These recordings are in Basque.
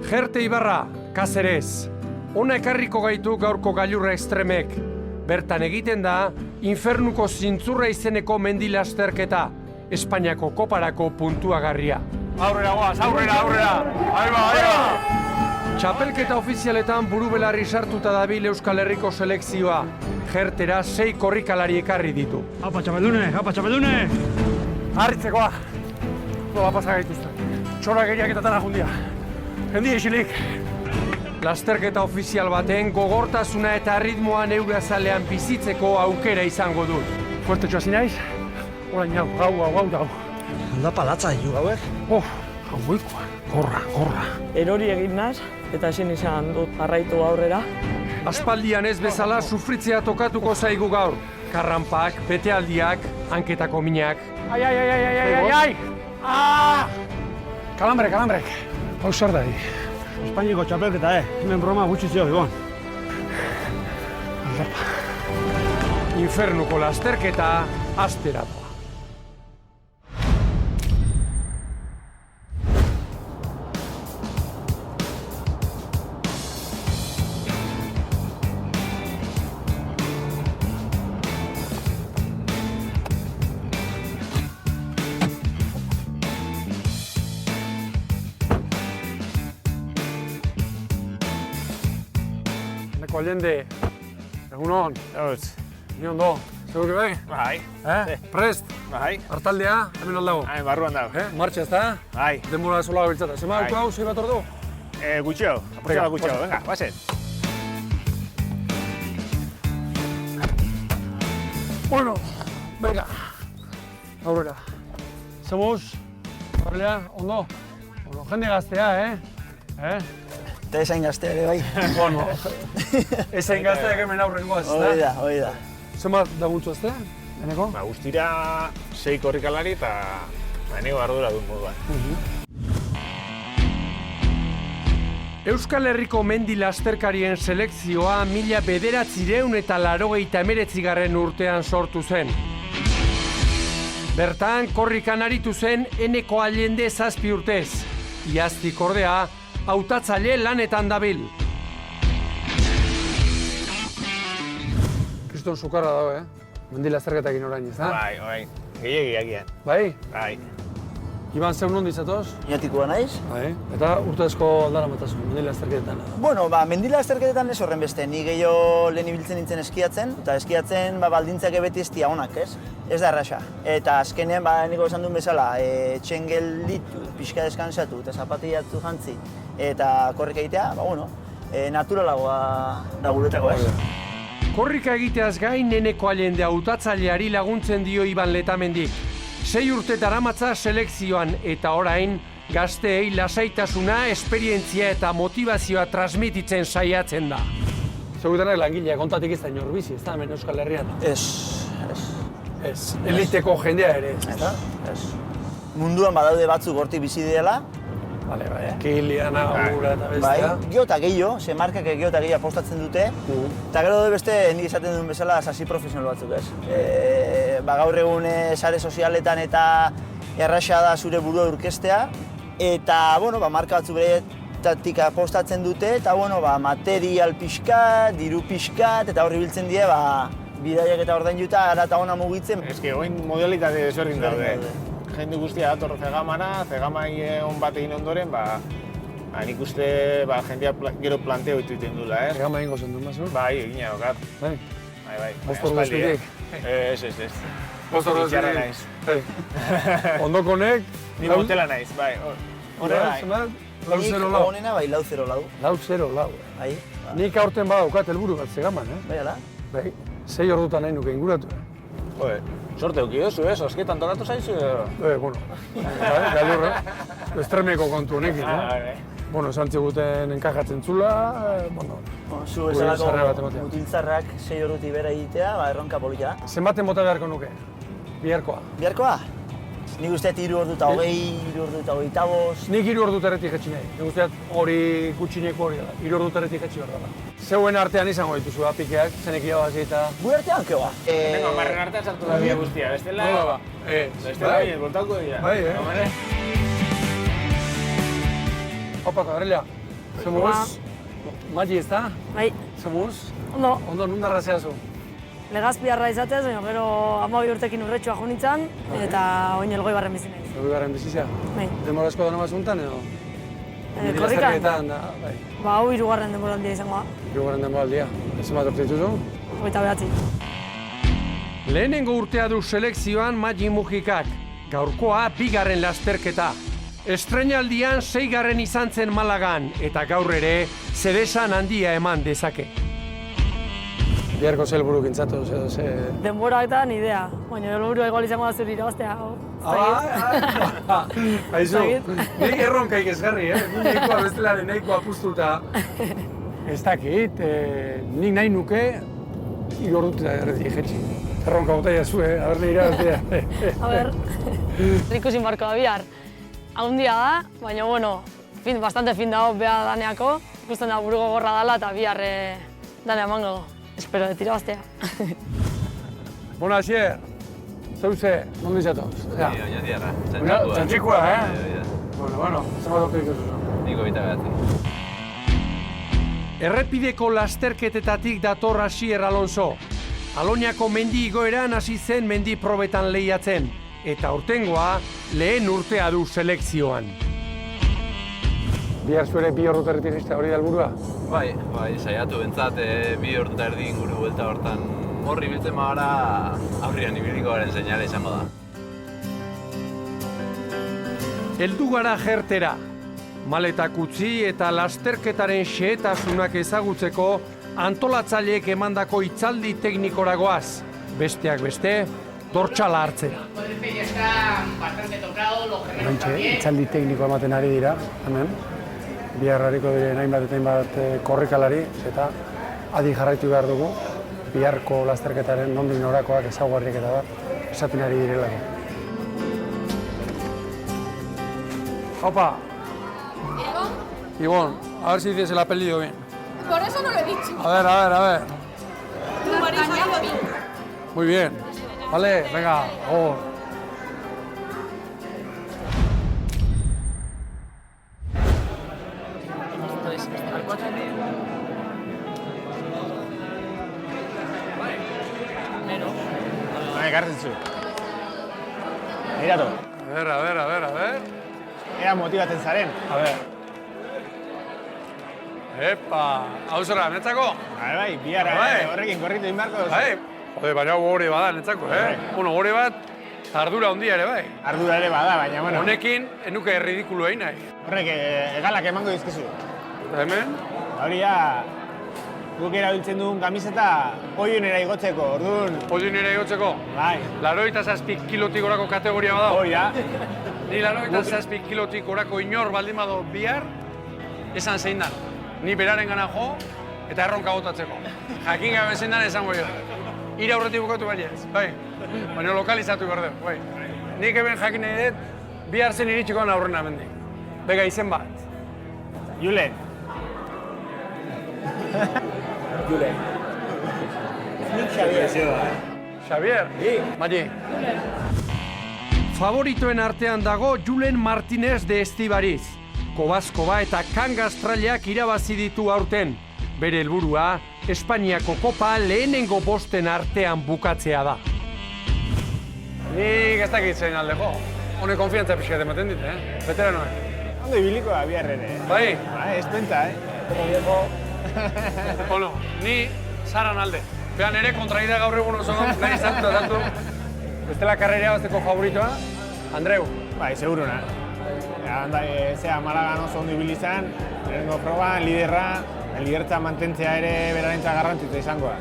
Jerte Ibarra, Kaserez. Ona ekarriko gaitu gaurko gailurra ekstremek. Bertan egiten da, Infernuko zintzurra izeneko mendilasterketa. Espainiako koparako puntuagarria. Aurrera guaz, aurrera! Aiba! Txapelketa ofizialetan burubelarri sartuta dabil Euskal Herriko selekzioa. Jertera 6 korrikalari ekarri ditu. Apa txapeldune! Harritzekoa! Dola pasa gaituzte. Txora geriak eta tana jundia. Jendi isilik. Lasterketa ofizial baten gogortasuna eta ritmoa neure azalean bizitzeko aukera izango dut. Fuerte txoa zinaiz? Orain hau dau. Alda palatza hiu gauek. Hauikoa. Gorra. Erori egin naz, eta ezin izan dut jarraitu aurrera. Aspaldian ez bezala sufritzea tokatuko zaigu gaur. Karranpak, betealdiak, hanketako minak. Ai! Kalambrek. Hau zer da. Espainiko txapelketa, hemen broma gutxi zio, Ibon. Infernuko lasterketa astera doa. Allende, egunon. Eus. Ni ondo. Segure bai? Bai. Prest? Bai. Hartaldea, hemen aldago. Barruan dago. Martxa ez da? Bai. Denbora sola gabiltzata. Zema Bai. hau, zei bat ordu? Gutxio. Aportxala gutxio. Venga, basen. Bueno, venga. Aurrera. Zemuz? Aurrera, ondo? Bueno, jende gaztea, Eta esain gaztea ere bai. Bueno, ezain gazteak hemen aurrengoaz, ez da? Hoi da. Zema laguntzu ezte? Eneko? Guztira 6 korrikalari eta nego ardura dut moduan. Euskal Herriko mendi lasterkarien selekzioa 1989 urtean sortu zen. Bertan, korrikan aritu zen Eneko Allende 7 urtez. Iaztik ordea, hautatzaile lanetan dabil. Kriston sukarra dago, Mendi lasterketakin orain, ez da? Bai. Gehiagiakian. Bai? Bai. Iban zeun nondi zatoz? Iatikoa naiz. Bai. Eta urtezko aldara matasun, mendi lasterketetan. Bueno, mendi lasterketetan ez horren beste. Ni gehiago lehen ibiltzen nintzen eskiatzen, eta eskiatzen baldintzak beti ez dia onak, ez? Ez da erraxa. Eta azkenean, niko esan duen bezala, etxen gelditu, pixka deskansatu eta zapatillatu jantzi, eta korrika egitea, naturalagoa da guretako, ez? Korrika egiteaz gain Eneko Allende hautatzaileari laguntzen dio Iban Letamendik. 6 urte daramatza selekzioan eta orain gazteei lasaitasuna, esperientzia eta motivazioa transmititzen saiatzen da. Segutanak langilea kontatik ez da inor bizi, ez da hemen Euskal Herrian? Ez. Eliteko jendea ere, ez da? Ez. Munduan badaude batzuk hortik bizi dela. Bai. Kiliana, Ura eta bestea. Bai, geho eta gehiago, markak geho eta gehiago apostatzen dute. Eta gero beste, nik esaten duen bezala, sasi profesional batzuk, ez? Gaur egun sare sozialetan eta erraxa da zure burua aurkeztea. Eta, marka batzu beretatik apostatzen dute, eta, material pixkat, diru pixkat, eta horri biltzen die, bidaiak eta ordainduta, ara eta ona mugitzen. Eske, oin modalitate desberdin daude. Jende guztia dator zegamai on bat egin ondoren, nik uste jendea gero planteo egiten dula, Zegama egingo zen duen mazur? Bai, egina dokat. Bai. Bai. Bostor guztitik? Ez. Bostor Itxarra naiz. Ondoko honek? Ni motela naiz, bai. Horrela, lau zero Nik lau. honena bai, lau zero lau. Lau zero lau. Bai. Nik aurten badaukat helburu bat zegaman, Bai, ala? Bai. 6 ordutan nahi nuke inguratu. Sorte euki duzu, Osketan tokatu zaizu edo? Galurra. Estremeko kontu honekin, esan ziguten enkajatzen zula, Zu gure sarrera bat esalako ematea. mutiltzarrak 6 ordutik bera egitea, erronka polita. Zenbaten bota beharko nuke? Biharkoa. Biharkoa? Nik uste 3 ordu eta 20, 3 ordu eta 25. Nik 3 ordu terretik jetxi nahi. Nik usteat hori gutxineko hori da. 3 ordu terretik jetxi behar dela. Zeuen artean izango dituzu pikeak, zenek irabazi eta... Gure artean, keoa? Nengo, marren artean sartu da bia guztia, bestela... Bestela bine, voltauko dira. Bai, Opa, kagarela. Zemuz? Mati ez da? Bai, Zemuz? ondo, Ondo, nundarra zehazu? legazpiarra izatez, baina gero 12 urtekin urretxua jo nintzen, eta oin elgoi bizi naiz. Elgoibarren bizizia? Bai, Denbora asko dara mazuntan edo? korrikan, Lasterketan da, bai. ba, hau 3. denboraldia izango da, Hirugarren denboraldia. Zenbat urte dituzu? 29. Lehenengo urtea du selekzioan Mati Mujikak, gaurkoa 2. lasterketa. Estreinaldian 6. izan zen Malagan, eta gaur ere zeresan handia eman dezake. Biharko zel buru gintzatu, ze... Denbora eta ni idea, baina helburua igual izango da zuri irabaztea. Aizu, nik erronkaik ezgarri, Nahikoa bestelaren nahikoa puztuta. Ez dakit, nik nahi nuke, 3 orduta erretik jetxi. Erronka bota jazu, aber nire irabaztea. A ber, ikusin barko da bihar. Haundia da, baina bueno, bastante fin dago beha daneako. Ikusten da buru gogorra dela eta bihar danea emango du. Espero dut irabaztea. Bona, Asier, zeuze, nondi zatoz? Ja. Oñatiarra, Txantxikua, Bueno, zenbat urte dituzu. Niko bita behatzen. Errepideko lasterketetatik dator Asier Alonso. Aloñako mendi igoeran hasi zen mendi probetan lehiatzen, eta aurtengoa lehen urtea du selekzioan. Bihar zuere 2 ordutarritik jista hori da helburua? Bai, saiatu bentsat 2 ordu eta erdi inguru buelta hortan horri biltzen bagara aurrian ibiliko garen seinale izango da. Heldu gara jertera. Maletak utzi eta lasterketaren xehetasunak ezagutzeko antolatzaileek emandako hitzaldi teknikora goaz. Besteak beste, dortxala hartzera. Hementxe, hitzaldi teknikoa ematen ari dira, hemen. Bihar hariko diren hainbat eta hainbat korrikalari, eta adi jarraitu behar dugu, biharko lasterketaren nondik norakoak ezaugarriak eta bat esaten ari direlako. Opa! Ibon, a ver si dices el apellido bien. Por eso no lo he dicho. A ver. Cañado. Muy bien. Vale, venga, Ekartzen zu. Miratu, A ver. ea motibatzen zaren. A ver. Epa, hau zera, netzako? Bai, bihar horrekin korritu inbarko duzu. Bai, jode, baina gogore bada netzako, Bueno, gogore bat, ardura handia ere bai. Ardura ere bada, baina, bueno. Honekin, enuke ridikulu egin nahi. Horrek, egalak emango dizkizu. Eta hemen, Hori ja, guk erabiltzen dugun kamiseta poionera igotzeko, orduan. podium nire igotzeko, Bai, 87 kilotik gorako kategoria badago. hori da. Ni 87 kilotik gorako inor baldin bado bihar, esan zein dan. Ni beraren gana jo, eta erronka botatzeko. Jakin gabe zein dan esango jo. Ira aurretik bukatu bainez, bai. Baina lokalizatu behar dugu, bai. Nik eben jakin nahi dut, bihar zen iritsiko gana aurrena mendik. Bega, izen bat. Julen. Julen. Xavier? Mati. Favoritoen artean dago Julen Martínez de Estibariz. Kobazkoba eta Kangastraileak irabazi ditu aurten. Bere helburua Espainiako kopa lehenengo 5 artean bukatzea da. Nik ez dakit zein alde jo. Hone konfiantza pixkat ematen dit, Veteranoek. Ondo ibiliko da bihar ere. Bai? Bai, espenta, Bueno, ni Saran alde. Behan ere kontraida gaur egun oso nahi saltu. Bestela karrerea bazteko favoritoa, Andreu. Bai, seguruna. Zea Malagan oso ondo ibili izan, lehenengo proban, lidertza mantentzea ere berarentzat garrantzitsua izango da.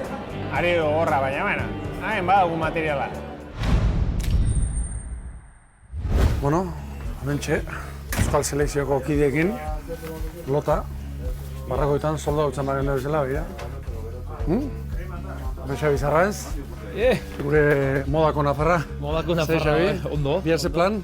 Are gogorra, baina, hain badagun materiala. Bueno, hementxe, Euskal Selekzioko kideekin, lota, barrakoetan solda utzan bagen da bezala, begira. Besa bizarra ez? Gure modako nafarra. Modako nafarra, ondo. Bihar ze plan?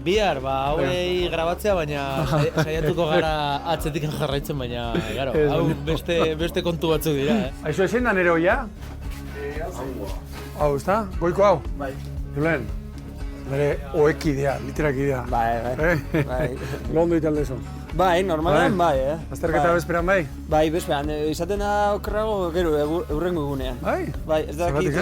Bihar, hauei grabatzea, baina saiatuko gara atzetik jarraitzen, baina, garo, hau beste kontu batzuk dira, Aizu ezin da nire hoia? Hau, ezta? Goiko hau? Bai. Julen, Bere oekidea, literakidea. Bai. Londo italde zo. Bai, normalan bai, Azterketa bezperan bai? Bai, bezperan, izaten da okerrago, gero, eurrengo egunean. Bai? Bai, ez dakit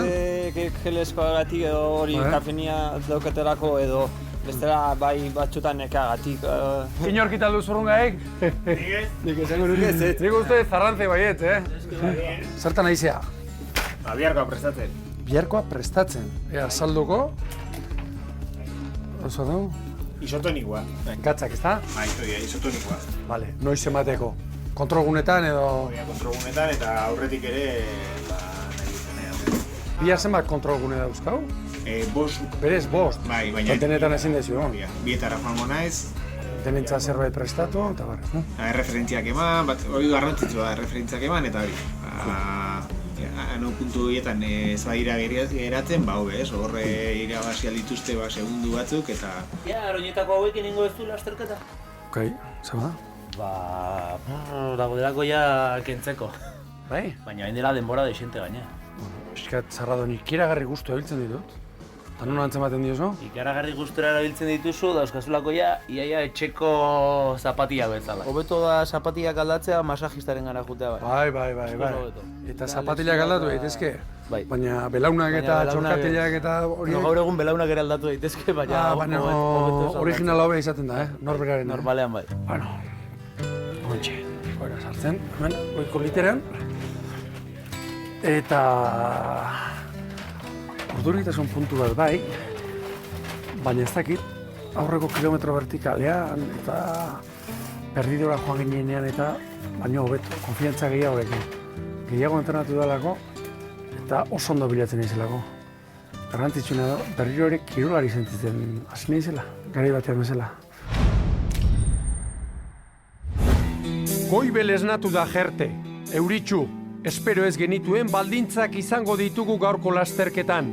geleskoagatik edo hori kafenia daukaterako edo bestela bai batzutan nekagatik. Inork italdu zurrungaik? Nik esango nuke ez. Nik uste zarrantze baiet, Zertan aizea? Biharkoa prestatzen. Biharkoa prestatzen. Ea, salduko. Oso du? Isotonikoa. Gatzak, ez da? Bai, isotonikoa. Vale, noiz emateko. Kontrolgunetan edo... Kontrolgunetan eta aurretik ere... Bihar zenbat kontrolgune dauzkau? Bost. Berez, bost. Bai, baina... Denetan ezin dezu, no? Bietara joango naiz. Denentza zerbait prestatu, eta barrez, no? Erreferentziak eman, hori garrantzitsua da, erreferentziak eman, eta hori. Ano puntu horietan ez badira geratzen, hobe, horre irabazi dituzte segundu batzuk, eta... Aroinetako hauekin ingo ez du lasterketa? Okei, zer da? Dago delako ja kentzeko. Bai? Baina hain dela denbora desente gaine. Eskat, zarradoni, ikeragarri guztu erabiltzen ditut. Eta non antzematen dioz, no? Ikaragarri guztura erabiltzen dituzu, dauzkazulako iaia etxeko zapatia bezala. Hobeto da zapatiak aldatzea masajistaren gara jutea bai. Bai. Eta zapatiak aldatu daitezke? Bai. Baina belaunak eta txorkatileak eta horiek... Gaur egun belaunak ere aldatu daitezke, baina... Baina original hobea izaten da, norberaren. Normalean bai. Bueno, hontxe, goera sartzen, hemen, goiko literan. Eta... Urduritasun puntu bat bai, baina ez dakit, aurreko kilometro vertikalean eta perdidora joan ginean eta baino hobeto, konfiantza gehiagorekin. Gehiago entrenatu dalako eta oso ondo bilatzen naizelako. Garrantzitsuna da, berriro ere kirolari sentitzen hasi naizela, garai batean bezala. Goibel esnatu da jerte, euritxu. Espero ez genituen baldintzak izango ditugu gaurko lasterketan.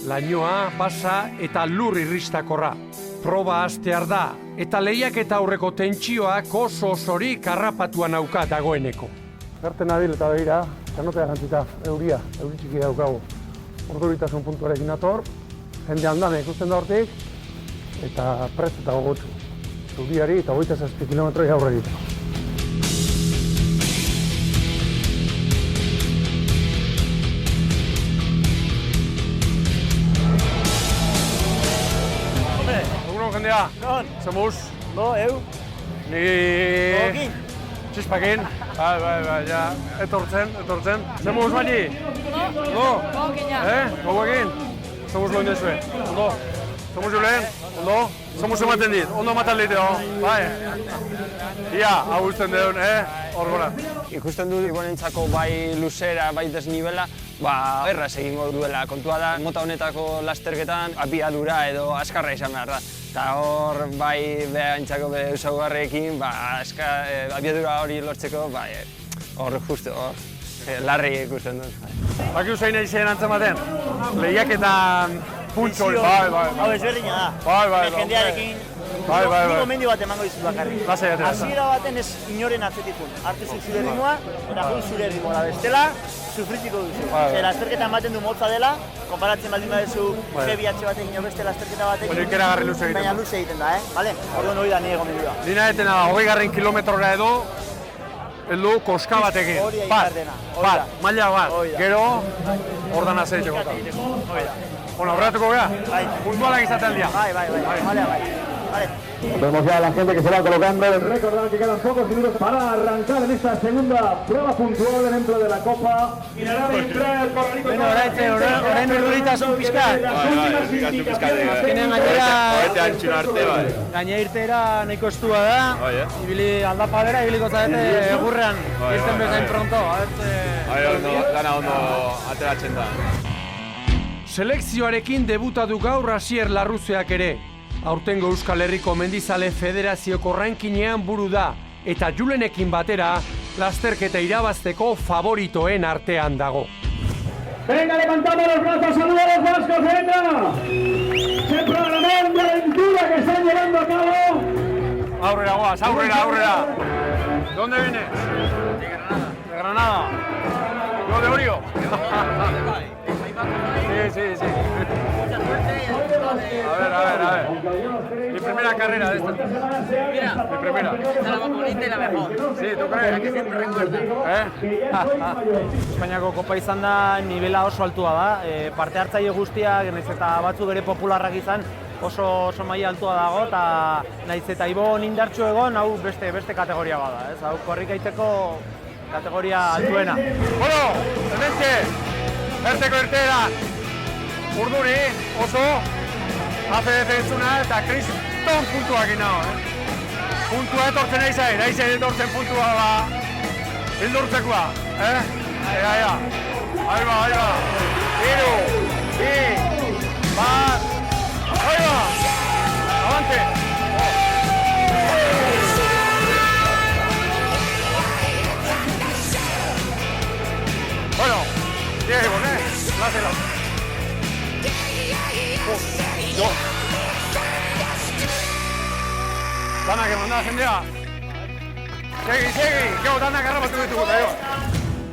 Lainoa, pasa eta lur irristakorra. Proba hastear da, eta lehiaketa aurreko tentsioak oso osorik harrapatuan nauka dagoeneko. Gerten nabil eta begira, kanotea jantzita, euri txiki daukagu. Urduritasun puntuarekin ator, jende handan ikusten da hortik, eta prest eta gogotsu. Zuriari eta 27 kilometroi aurre egiteko. Jendea, zemuz? Eu? Ni... Txispakin. Bai, ja. Etortzen. Zemuz baini? Gogoekin? Zemuz loin dezue. Ondo? Zemuz julen? Ondo? Zemuz ematen dit? Ondo ematen diteo? Bai. Ia, hau usten deun, hor gora. Ikusten dut ibonentzako bai luzera, bai desnibela, erraz egingo duela. Kontua da, mota honetako lasterketan abiadura edo azkarra izan behar da. Eta hor, bai behantzako ezaugarriekin, abiadura hori lortzeko, hor justu, larri ikusten dut. Baki usain egin antzematen, lehiaketan puntxo hori. Hau ezberdina da. Bai. Jendearekin, ni gomendio bat emango dizut bakarrik. Hasiera baten ez inoren atzetikun. Hartu zure ritmoa, eta jun zure ritmoa. Bestela, sufritiko duzu. Lasterketa ematen du motza dela, konparatzen baldin badezu G2 batekin o beste lasterketa batekin. Baina luze egiten da, Vale? Orduan hori da nire gomendioa. Dina etena 20 kilometrora edo, heldu koska batekin. Hori egin behar dena. Maila bat. Gero, ordan azeitzeko. Bueno, horretuko gara? Bai. Puntualak izaten dira. Bai. Malea bai. Vale. Vemos ya a la gente que se va colocando. Recordad que quedan pocos minutos para arrancar en esta segunda prueba puntual dentro de la Copa. Bueno, orain urduritasun pizkat. Azkenean gainera irteera nahiko estua da. Ibili aldapadera, ibiliko zarete egurrean. Irten bezain pronto. Dana ondo ateratzen da. Selekzioarekin debutatu gaur Asier Larruzeak ere. Aurtengo Euskal Herriko Mendizale Federazioko rankinean buru da, eta Julenekin batera, lasterketa irabazteko favoritoen artean dago. Venga, levantamos los brazos, saludos a los vascos, venga. Se programó una aventura que están llevando a cabo. Aurrera, guas, aurrera. ¿Dónde vienes? De Granada. ¿Yo de Orio? Sí. Mucha suerte. ver. Mi primera carrera de esta. Mira, mi primera. Esta la más bonita y la mejor. Sí, ¿tú crees? La que siempre recuerda. Espainiako kopa izan da, nivela oso altua da. Parte hartzaile guztiak, nahiz eta batzuk ere popularrak izan, oso maila altua dago, eta nahiz eta Ibon indartsu egon, hau beste kategoria bada, ez? Hau korrikaiteko kategoria altuena. Bueno, hementxe, erteko irteeran, urduri, oso, ACDC entzuna eta kriston puntuak inao, Puntua etortzen aizain etortzen puntua bildurtzekoa, Ea. Ahí va. 3, 2, 1, ahí va. Avante. Bueno, Diego, lásela. Danak emanda jendea. Segi, gero danak harrapatu ditugu,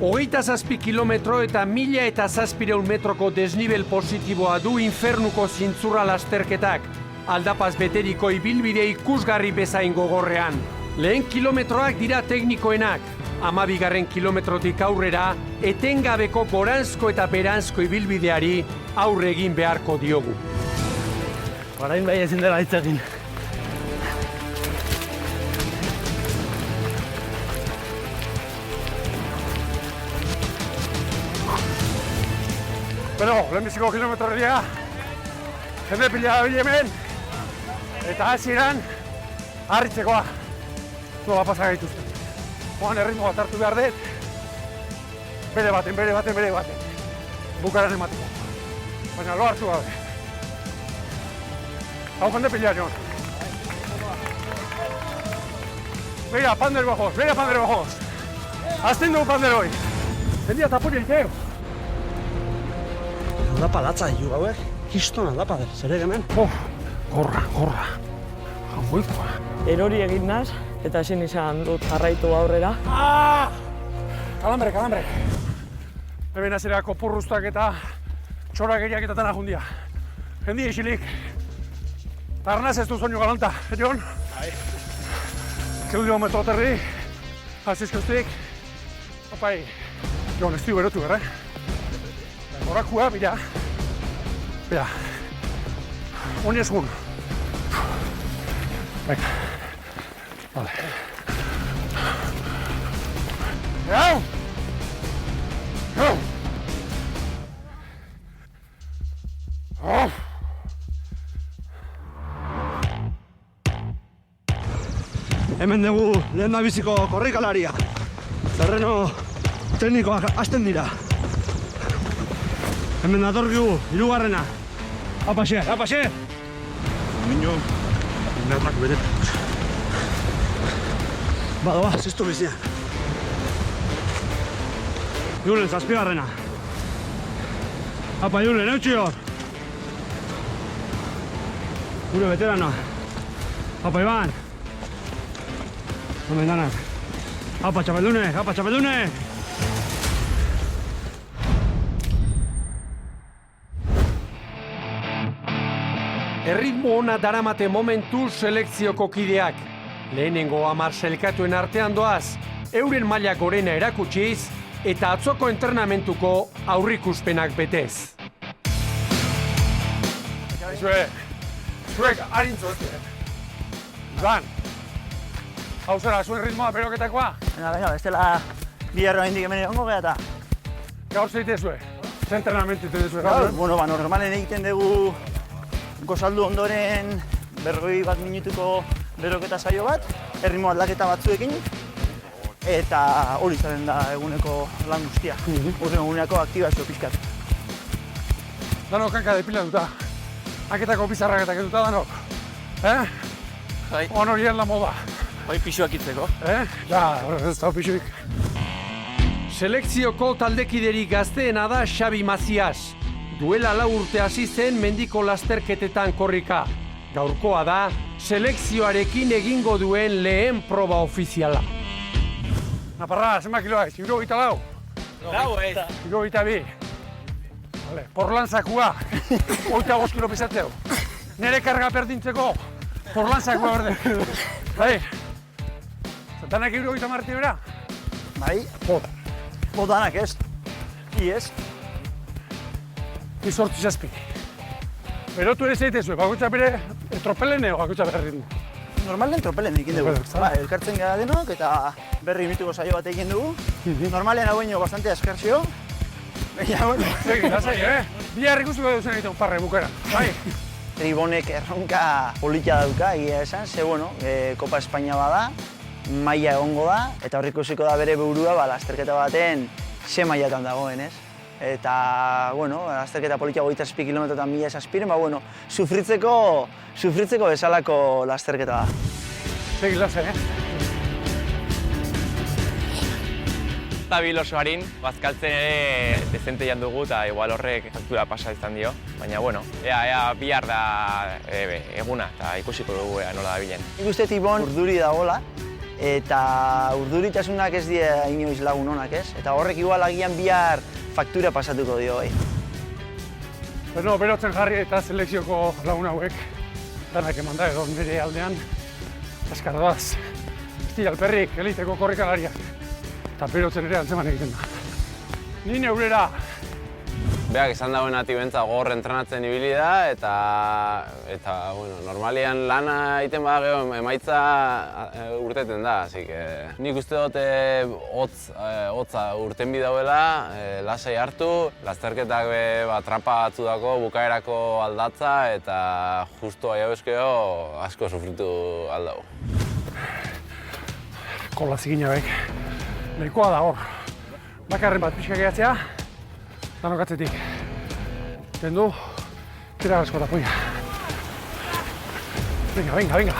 Hogeita 7 kilometro eta 1.700 metroko desnibel positiboa du infernuko zintzurra lasterketak, aldapaz beteriko ibilbide ikusgarri bezain gogorrean. Lehen kilometroak dira teknikoenak, 12. kilometrotik aurrera, etengabeko goranzko eta beranzko ibilbideari aurre egin beharko diogu. Orain bai ezin dela hitz egin. Bueno, lehenbiziko kilometroria, jende pila da hemen, eta hasieran harritzekoa. Nola pasa gaituzten. Joan erritmo bat hartu behar dut, bere baten. Bukaran emateko. Baina lo hartu gabe. Hau jende pila joan. Beira, pander bajos. Azten dugu pander hoi. Jendia tapuria iteo. Aldapa latza ditu gauek, kiston aldapa dut, zer hemen? Gorra. Jangoikoa. Erori egin naz, eta ezin izan dut jarraitu aurrera. Kalambre. Hemen azerako purruztak eta txorak eriak eta tanak jundia. Jendi esilik. Arnaz ez du soinu galanta, Jon? Kilometro terri, azizkoztik. Opai, Jon, ez du berotu, Horakua, bira. Honi esun. Venga. Vale. Gau! Hemen dugu lehen biziko korrikalaria. Terreno teknikoak hasten dira. Hemen datorkigu, hirugarrena. Apaxe! Mino, natak beretak. Badoa, ziztu bizian. Julen, zazpigarrena. Apa, Julen, eutxi hor. Gure veteranoa. Apa, Iban. Hemen danak. Apa, txapeldune! Erritmo ona daramate momentu selekzioko kideak. Lehenengo 10 selkatuen artean doaz, euren maila gorena erakutsiz eta atzoko entrenamentuko aurrikuspenak betez. Zuek harintzu. Iban, hau zera, zuen ritmoa beroketakoa? Baina, bestela biharro hendik hemen egongo geha eta. Gaur zeite zue? Zer entrenamentu egiten zue? Bueno, normalen egiten dugu gozaldu ondoren 40 minutuko beroketa saio bat, erritmo aldaketa batzuekin, eta hori zaren da eguneko lan guztia. Eguneko aktibazio pixkat. Danok hanka depilatuta. Hanketako pizarrak eta ketuta danok. Oan hori la moda. Hoi pixuak itzeko. Ja, ez da pixuik. Selekzioko taldekiderik gazteena da Xabi Mazias. Duela 4 urte hasi zen mendiko lasterketetan korrika. Gaurkoa da selekzioarekin egingo duen lehen proba ofiziala. Naparra, zenba kiloa ez? 74? Lau ez. 72. Porlan zakua. 25 kilo pisatzeu. nire karga perdintzeko porlantzak berde. Bai, zatanak 70 marti bera? Bai, botanak ez. Ki ez? Ni 8 Berotu ere zeitezu, bakoitza bere tropelen edo bakoitza berri du. Normalen tropelen egin dugu. Elkartzen gara denok eta berri imituko saio bat egin dugu. Normalen hau baino bastante eskerzio. Baina, bueno. Segi, lasai, Bihar ikusiko duzen egiten parre bukera. Bai. Tribonek erronka polita dauka, egia esan, ze, bueno, Kopa Espainia bada, maila egongo da, eta hor ikusiko da bere burua, lasterketa baten ze mailatan dagoen, ez? Eta, bueno, lasterketa polita 27 kilometrotan 1000 zazpiren, bueno, sufritzeko bezalako lasterketa da. Segi, lasai, Tabil oso harin, bazkaltzen ere dezente jan dugu eta igual horrek faktura pasa izan dio. Baina, bueno, ea bihar da eguna eta ikusiko dugu nola da bilen. Nik uste Ibon urduri dagoela, eta urduritasunak ez die inoiz lagun onak, ez? Eta horrek igual agian bihar faktura pasatuko dio, Bueno, berotzen jarri eta selekzioko lagun hauek danak eman da edo nire aldean askar doaz. Ez dira alperrik, eliteko korrikalariak. Eta berotzen ere antzeman egiten da. Ni neurera. Beak esan dagoen ati bentza gogor entrenatzen ibili da eta bueno, normalian lana egiten bada gero emaitza urteten da, así que nik uste dut hotza urten bi dauela, lasai hartu, lasterketak trapa batzu dako bukaerako aldatza eta justu aia bezkeo asko sufritu aldau. Kola zigina bek. Nahikoa da hor. Bakarren bat pixka gehatzea, danok atzetik. Tendu, tira asko da poia. Venga.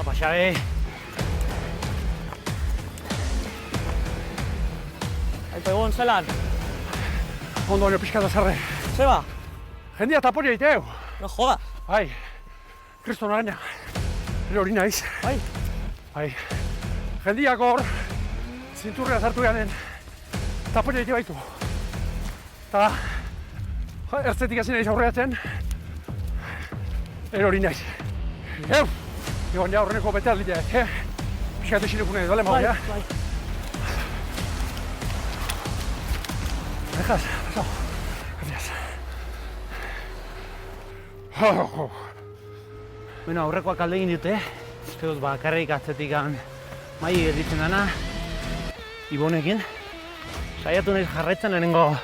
Apa, Xabi. Aipa egon, zelan? Ondo baino pixka da zarre. Zeba? Jendia taporia iteu. No joda. Bai, kriston araña. Ere hori naiz. Bai. Jendiak hor, zinturrea sartu ganen, taporia ite baitu. Eta, ertzetik hasi naiz aurreatzen, ere hori naiz. Egon ja horreneko bete aldila, pixkatu xinekune edo, bale magoia? Bai. Dejaz, pasau. Gracias. Bueno, aurrekoak alde egin dute, uste dut bakarrik atzetik mai gelditzen dana, Ibonekin. Saiatu nahiz jarraitzen lehenengo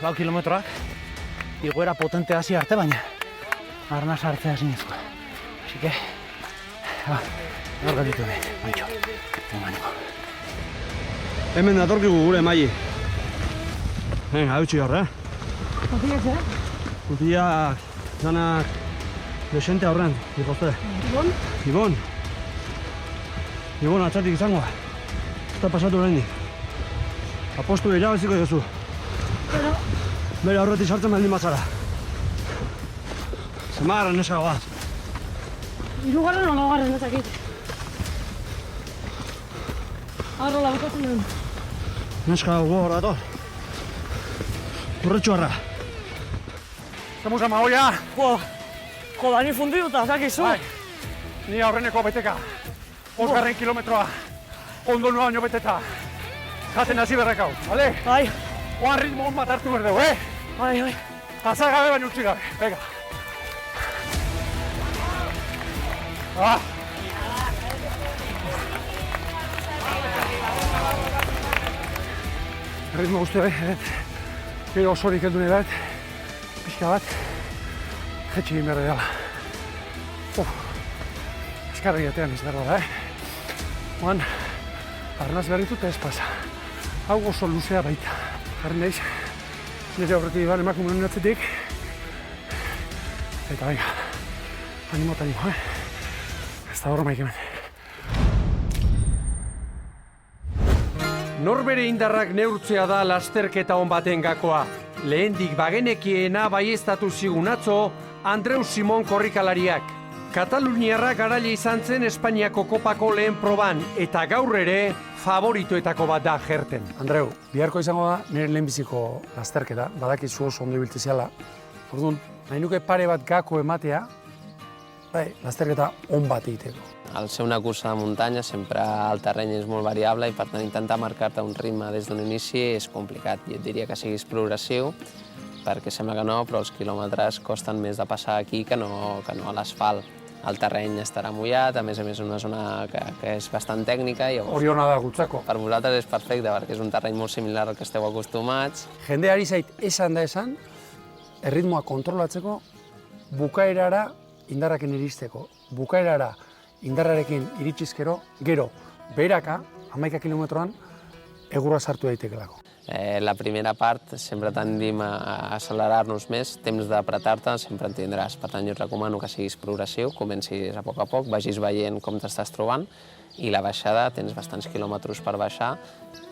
4 kilometroak, igoera potente hasi arte, baina arnaz hartzea zinezko. Así que, hor gelditu nahi, maitxo, emaneko. Hemen datorkigu gure maili. Venga, eutxi hor, Kotiak zera? Kotiak danak desente aurrean, ikuste. Ibon? Ibon atzatik izangoa. Ez da pasatu oraindik. Apostu irabaziko jozu. Pero? Bere aurretik sartzen baldin bazara. Zemagarren neska goaz. Hirugarren o laugarren ez dakit. Arrola bukatzen duen. Neska gogor dator. Urretxuarra. Zemuz amagoia! Joda, ni fundiduta, zakizu. Bai, ni aurreneko beteka. 5 kilometroa. Ondo nua baino beteta. Jaten hasi berrekau, bale? Bai. Oan ritmo hon bat hartu berdeu, Bai. Pasa gabe baino utzi gabe, venga. Ritmo guzti bai, gero osorik heldu nahi bat, pixka bat, jetxi egin behar dela. Eskarri jatean ez behar da, Oan, arnaz berritut ez pasa. Hau oso luzea baita. Jarri nahiz, nire aurretik ban emakumeen atzetik. Eta venga, animo, ez da horremaik hemen. Norbere indarrak neurtzea da lasterketa hon baten gakoa. Lehendik bagenekiena baieztatu zigun atzo Andreu Simon korrikalariak. Kataluniarra garaile izan zen Espainiako kopako lehen proban eta gaur ere favoritoetako bat da jerten. Andreu, biharko izango da nire lehenbiziko lasterketa, badakizu oso ondo ibiltziala. Orduan, nahi nuke pare bat gako ematea, lasterketa on bat egiteko. Al ser una cursa de muntanya, sempre el terreny és molt variable i per tant intentar marcar-te un ritme des d'un inici és complicat. Jo et diria que siguis progressiu, perquè sembla que no, però els quilòmetres costen més de passar aquí que no a l'asfalt. El terreny estarà mullat, a més una zona que és bastant tècnica. Oriona da gutzako. Per vosaltres és perfecte, perquè és un terreny molt similar al que esteu acostumats. Jendeari zait esan da esan, erritmoa kontrolatzeko, bukaerara indarrakin iristeko. Bukaerara indarrarekin iritsizkero, gero, beheraka, 11 kilometroan, egurra sartu daitekelako. La primera part sempre tendim a accelerar-nos més, temps d'apretar-te sempre en tindràs. Per tant, jo et recomano que siguis progressiu, comencis a poc, vagis veient com t'estàs trobant, i la baixada, tens bastants quilòmetres per baixar,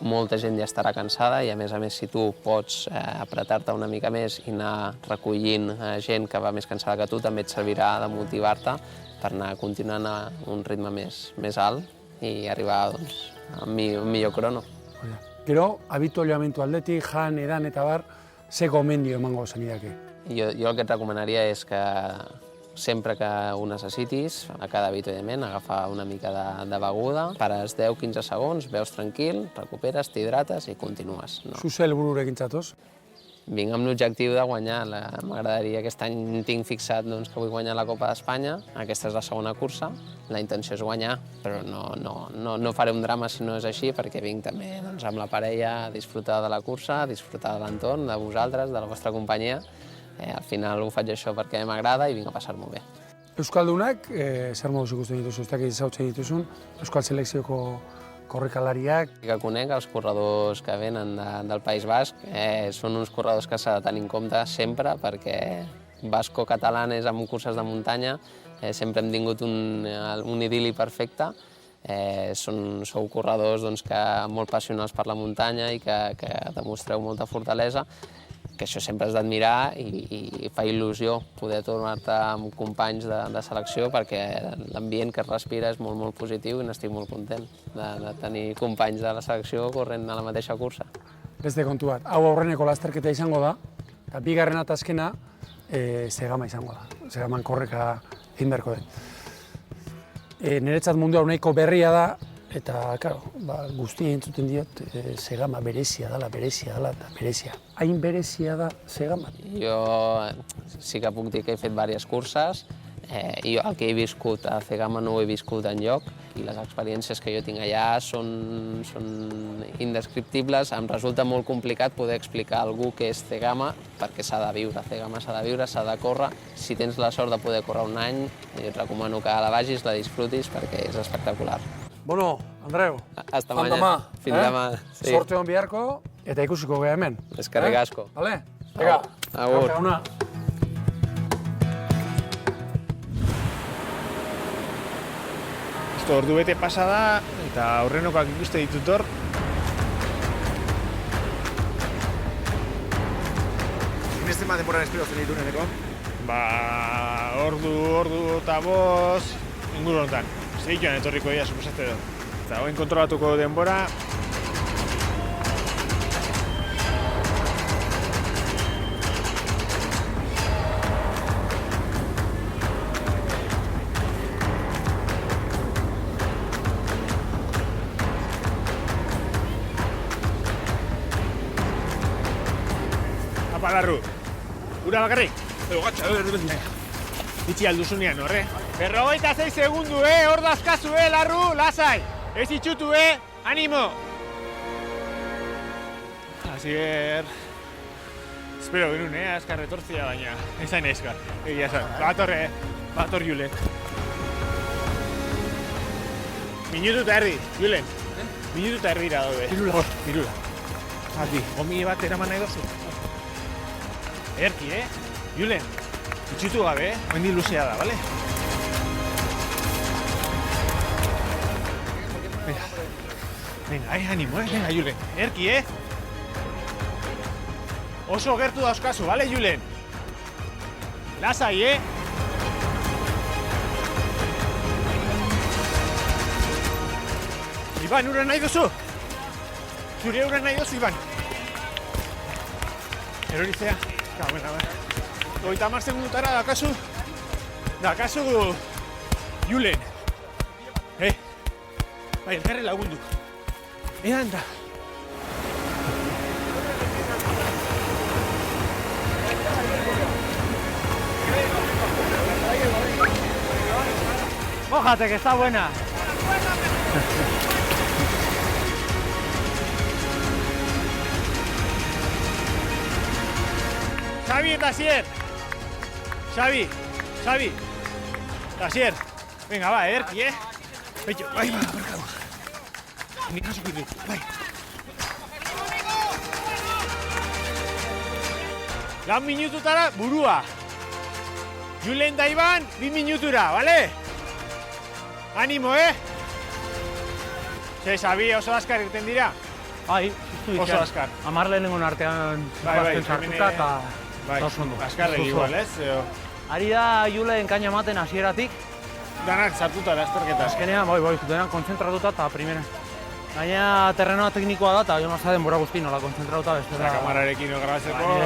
molta gent ja estarà cansada i a més, si tu pots apretar-te una mica més i anar recollint gent que va més cansada que tu, també et servirà de motivar-te per anar continuant a un ritme més alt i arribar a un millor crono. Gero, habituallamentu aldetik, jan, edan eta bar, ze gomendio emango zenidake? Jo el que et recomanaria és que sempre que ho necessitis, a cada habituallament, agafar una mica de beguda, pares 10-15 segons, veus tranquil, recuperes, t'hidrates i continues. Zuzel bururekin txatoz? Vinc amb l'objectiu de guanyar. M'agradaria, aquest any tinc fixat que vull guanyar la Copa d'Espanya. Aquesta és la segona cursa. La intenció és guanyar, però no faré un drama si no és així, perquè vinc també amb la parella a disfrutar de la cursa, a disfrutar de l'entorn, de vosaltres, de la vostra companyia. Al final ho faig això perquè m'agrada i vinc a passar-m'ho bé. Euskaldunak, zer moduz ikusten dituzu, ez dakit zautzen dituzun, Euskal Selekzioko korrikalariak. Que conec els corredors que venen del País Basc, són uns corredors que s'ha de tenir en compte sempre, perquè basco-catalanes amb curses de muntanya sempre hem tingut un idil·li perfecte. Sou corredors molt passionals per la muntanya i que demostreu molta fortalesa, que això sempre has d'admirar i fa il·lusió poder tornar-te amb companys de selecció, perquè l'ambient que es respira és molt positiu i n'estic molt content de tenir companys de la selecció corrent a la mateixa cursa. Beste kontu bat, hau aurreneko lasterketa izango da, eta bigarrena eta azkena Zegama izango da, Zegaman korreka egin beharko den. Niretzat mundua nahiko berria da, eta, guztia entzuten diot, Zegama berezia dela, eta berezia. Hain berezia da Zegama? Jo sí que puc dir que he fet diverses curses, i el que he viscut a Zegama no ho he viscut enlloc, i les experiències que jo tinc allà són indescriptibles. Em resulta molt complicat poder explicar a algú què és Zegama, perquè s'ha de viure. Zegama s'ha de viure, s'ha de córrer. Si tens la sort de poder córrer un any, jo et recomano que la vagis, la disfrutis, perquè és espectacular. Bueno, Andreu, hasta mañana. Fins demà. Sorte hon biharko, eta ikusiko geha hemen. Eskerrik asko. Vale? Ega, agur. Ordu bete pasa da, eta aurrenokoak ikuste ditut hor. Zinezten bat denboran espero zen ditu neneko? Ordu eta bost, inguru honetan. Zerikoan etorriko dira, suposatze dut. Eta hoen kontrolatuko denbora. Larru, ura bakarrik? Gatxa, Itxi alduzunean, horre? 56 segundu, hor dazkazu, Larru, lasai! Ez itxutu, animo! Asier... Espero genuen, azkar retortzia, baina ez zain ezkar. Egia zan, bator Julen. Minutu eta erdi, Julen. Minutu eta erdira daude. Pirula. Ati, gomi bat eraman nahi dozu. Erki, Julen, itxutu gabe, oendi luzea da, bale? Venga, animo, venga, Julen. Erki, Oso gertu dauzkazu, bale, Julen? Lasai, Iban, ura nahi duzu? Zure ura nahi duzu, Iban? Erorizea. Hogeita hamar segundutara dakazu Julen. Bai, elkarre lagundu. Edan da. Mójate, que está buena. Xabi eta Asier. Xabi. Asier. Venga, va, ederki, Beitu, bai, markadu. Nik naso kuitu, bai. Lau minututara burua. Julen da Iban, 2 minutura, bale? Animo, Xabi, oso azkar irten dira? Bai, oso azkar. 10 lehenengon artean sartuta eta oso ondo. Azkarregi igual, ez? Ari da Julen kaina ematen hasieratik. Danak sartuta lasterketa. Azkenean, bai, denak kontzentratuta eta primera. Gaina terrenoa teknikoa da eta joan denbora guzti nola kontzentratuta bestela. Kamararekin grabatzeko.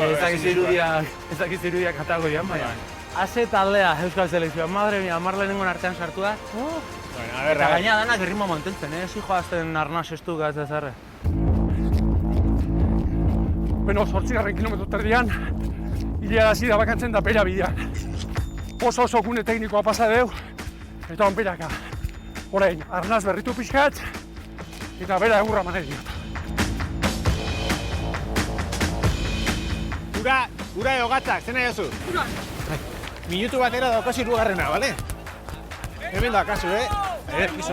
Ez dakiz irudiak atago dian, baina. Aze taldea Euskal Selekzioa, madre mia, 10 lehenengon artean sartu da. Eta gaina danak erritmo mantentzen, zi joazten arnaz estu gaz ezarre. Beno, 8 kilometro terdian, hilarazi da bakatzen da bera bidean. Oso gune teknikoa pasa deu, eta onperaka. Orain, arnaz berritu pixkat, eta bera egurra manez diot. Ura egogatzak, zena jozu? Ura! Minutu batera daukazu 2garrena, bale? Hemen daukazu, Ederkizu,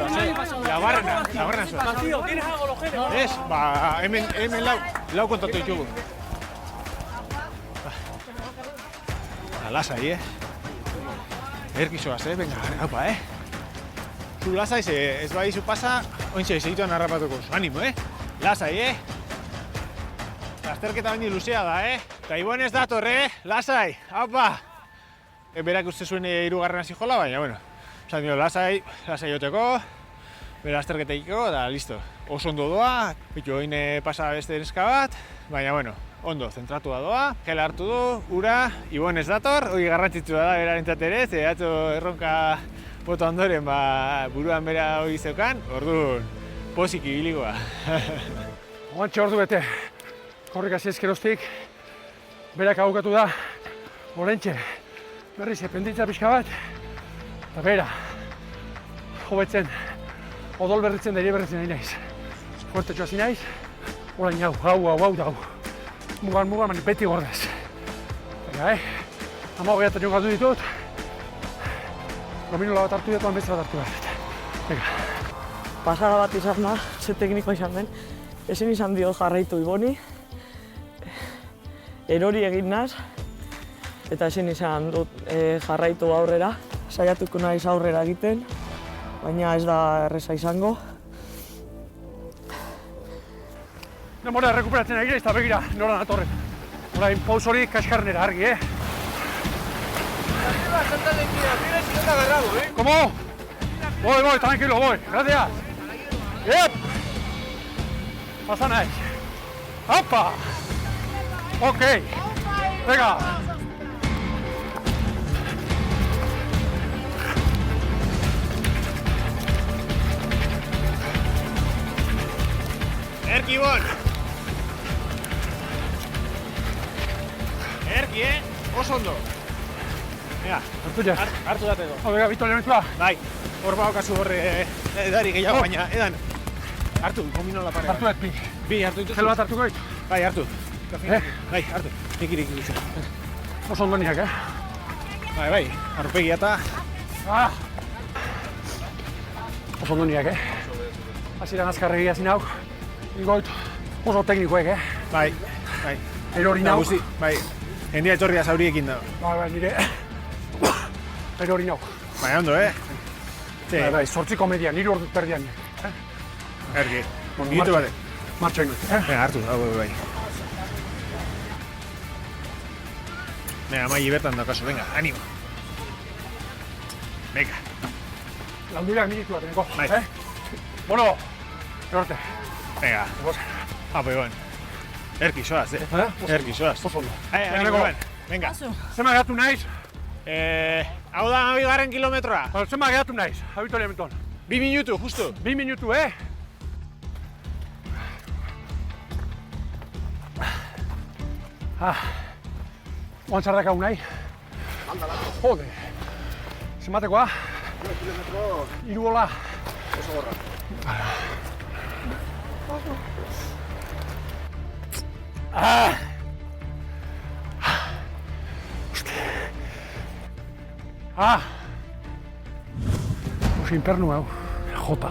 Labarrena zuen. Vacío, ¿tienes algo los genes? Ez, hemen lau kontatu ditugu. Lasai, Ederkizuaz, venga, haupa, Zu lasai, ez badizu pasa, ointxe, segituan harrapatuko zu. Animo, Lasai, Lasterketa baini luzea da, Eta Ibon ez dator, Lasai, haupa! Berak uste zuen 3garrena zijola, baina, bueno. Esan dio, lasai joteko, bera lasterketekiko, da, listo. Oso ondo doa, bitu oin pasa beste neska bat, baina, bueno, ondo, zentratua doa, gela hartu du, ura, Ibon ez dator, hori garrantzitsua da berarentzat ere, ze atzo erronka boto ondoren, buruan bera hori zeukan, orduan, pozik ibilikoa. Oantxe ordu bete, korrik hasi ezkeroztik, berak agukatu da, orentxe, berriz ependitza pixka bat, eta bera, hobetzen, odol berritzen da ere berritzen nahi naiz. Fuertetxo hasi naiz, orain hau dago. Mugan, mani beti gordez. Venga, 18 joan gatu ditut, gominola bat hartu dut, beste bat hartu behar. Venga. Pasada bat izan da, ze teknikoa izan den, ezin izan dio jarraitu Iboni, erori egin naz, eta ezin izan dut jarraitu aurrera. Saiatuko naiz aurrera egiten, baina ez da erreza izango. Denbora rekuperatzen ari eta begira, nora natorren. Orain paus hori kaskarnera argi, ¿Cómo? Voy, tranquilo, voy. Gracias. Yep. Pasa naiz. ¡Opa! Ok. Venga. Erki, Ibon! Erki, oso ondo. Venga, hartu dateko. Venga, Vito, elementua. Bai, hor baukazu horre edari gehiago, baina, edan. Hartu, gominola pare. Hartu et, Bi, hartu dituzu. Gel bat hartuko ditu? Bai, hartu. Bai, hartu. Nik ireki duzu. Oso ondo niak, Bai, aurpegia eta... Oso ondo niak, Hasieran azkarregi hasi nauk. Ingoit, oso teknikoek, Bai. Erori nauk. Bai, jendia etorria zauriekin da. Bai, nire... Erori nauk. Bai, ondo, Bai, 8 komedia, nire ordu terdian. Erki, minutu bate. Martxa ingoit, Venga, hartu, bai. Venga, maili bertan daukazu, venga, animo. Venga. Laundurak minutu bat, Bai. Bueno, Erorte. Venga. Apo, Ibon. Erki soaz, Erki soaz. Oso ondo. Ibon. Venga. Zema geratu naiz? Hau da 2. kilometroa. Zema geratu naiz, Abitoria Menton. 2 minutu, justu. 2 minutu, Oan txarrak hau nahi. Jode. Zenbatekoa? 2 kilometro. 3 gola. Oso gorra. Oso inpernu hau. Jota.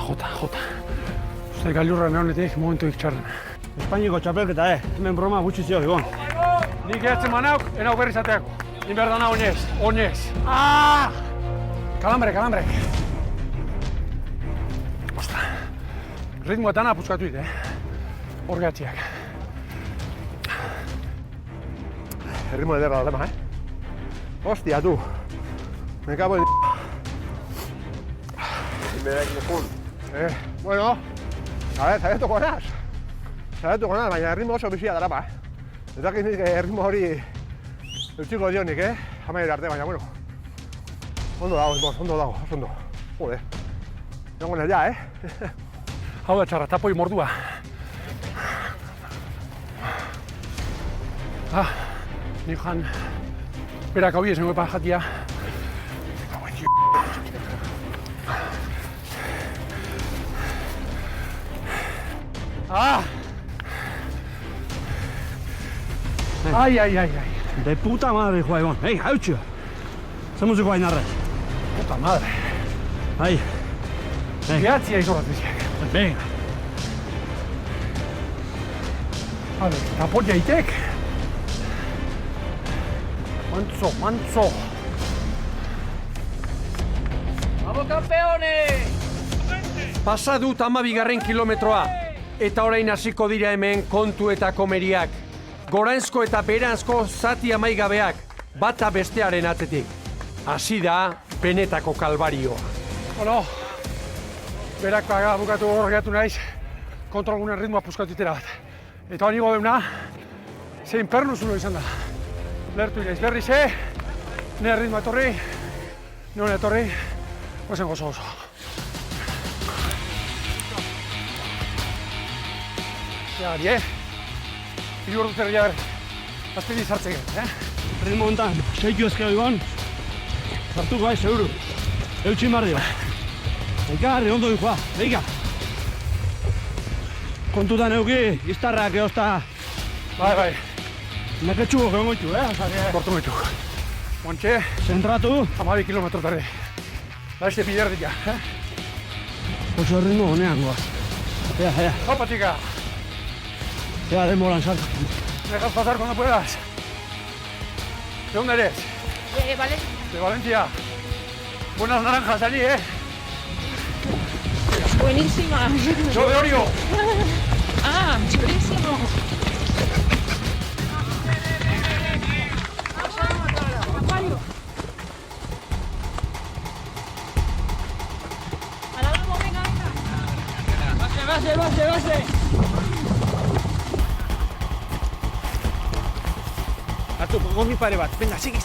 Uste gailurra neonetik momentu txarren. Espainiko txapelketa, hemen broma gutxi zio, Ibon. Nik ehatzen manauk, enau berri zateako. Ni behar dana oinez. Kalambre. Ostra. Ritmoa dana apuskatu dit, Hor gehatziak. Erritmo ederra da lema, Hostia, tu. Me cago en... Berak nekun. Bueno, a ver, zaiatuko naz, baina erritmo oso bizia darapa, Ez dakit nik erritmo hori eutxiko dionik, Amaiera arte, baina, bueno. Ondo dago, oso ondo. Jode. Jongo nez ja, Hau da txarra, tapoi mordua. Nik jan, berak hau iezen guepan jatia. Ai. De puta madre, Juan Ibon. Ei, hautxo. Zer musiko hain arrez. Puta madre. Ai. Gehatzia izo bat biziak. Venga. Tapot jaitek. Mantzo. Vamos, campeones! Pasa dut 12. kilometroa, eta orain hasiko dira hemen kontu eta komeriak. Goranzko eta beranzko zati amaigabeak, bata bestearen atzetik. Hasi da benetako kalbarioa. Bueno, berak bukatu horregatu naiz, kontrolgunen ritmoa puskatu itera bat. Eta hori deuna, zein pernu zulo izan da. Lertu inaiz berriz, nire ritmoa etorri, nire etorri, gozen gozo. Ja, Hiru ordu zerria berri, azpidi sartzen gen, Ritmo hontan, seitu ezkeo, Ibon. Sartuko bai, seguru. Eutxin barri ba. Ekarri, ondo dukua, beika. Kontutan euki, iztarrak eozta. Bai. Neketxuko geho goitu, Kortu goitu. Montxe. Zentratu. 12 kilometro tarde. Laizte biderdik ja, Oso ritmo honean goaz. Ea. Opa, tika. Ya, demoran salto. ¿Me dejas pasar cuando puedas? ¿De dónde eres? De Valencia. De Valencia. Buenas naranjas allí, Buenísima. Yo de Orio. Chulísimo. Base. Artu, gomi pare bat. Venga, segi.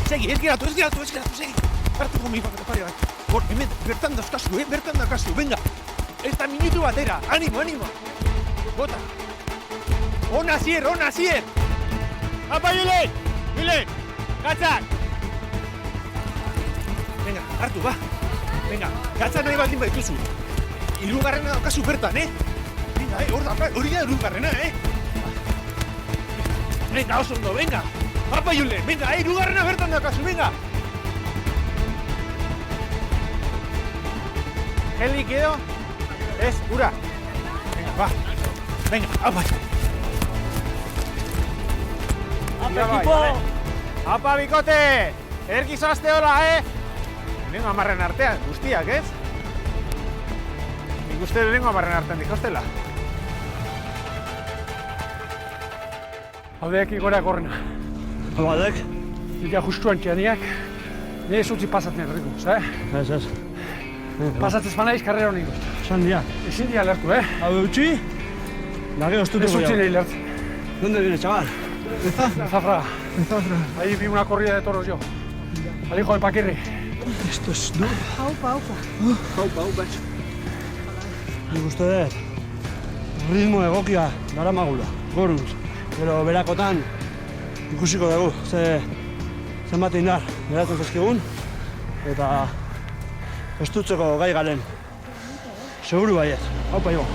Segi, ez geratu, segi. Artu gomi pare bat. Hor, hemen, bertan dauzkazu, venga. Ez da minutu batera, animo. Bota. Ona zier. Apa, Julen, gatzak. Venga, hartu, ba. Venga, gatzak nahi baldin baituzu. 3. daukazu bertan, Venga, hori da 3. Venga, oso ondo, venga. Apa, Julen, venga, 3. bertan daukazu, venga. Gel líquido, ez, ura. Venga, ba. Venga, apa. Apa, equipo! Apa, bikote! Ederki zoazte hola, Lehenengo 10 artean, guztiak, ez? Nik uste lehenengo 10 artean dikostela. Haudeak igora gorrena. Haudeak? Dira justuan txaniak, nire zutzi pasatzen errituz, Ez. Pasatzez banaiz, karrera honi dut. esan dira. Ezin dira lertu, Hau eutxi, da gero estutu Ez utzi nahi lertu. ¿Dónde viene, chaval? Zafra. Ahí vi una corrida de toros yo. Al hijo del Paquirri. Esto es duro. Aupa. Aupa. Nik uste dut, ritmo egokia daramagula, goruz. Gero berakotan ikusiko dugu, zenbat indar geratzen zaizkigun, eta estutzeko gai garen. Seguru baiet. Aupa, Ibo.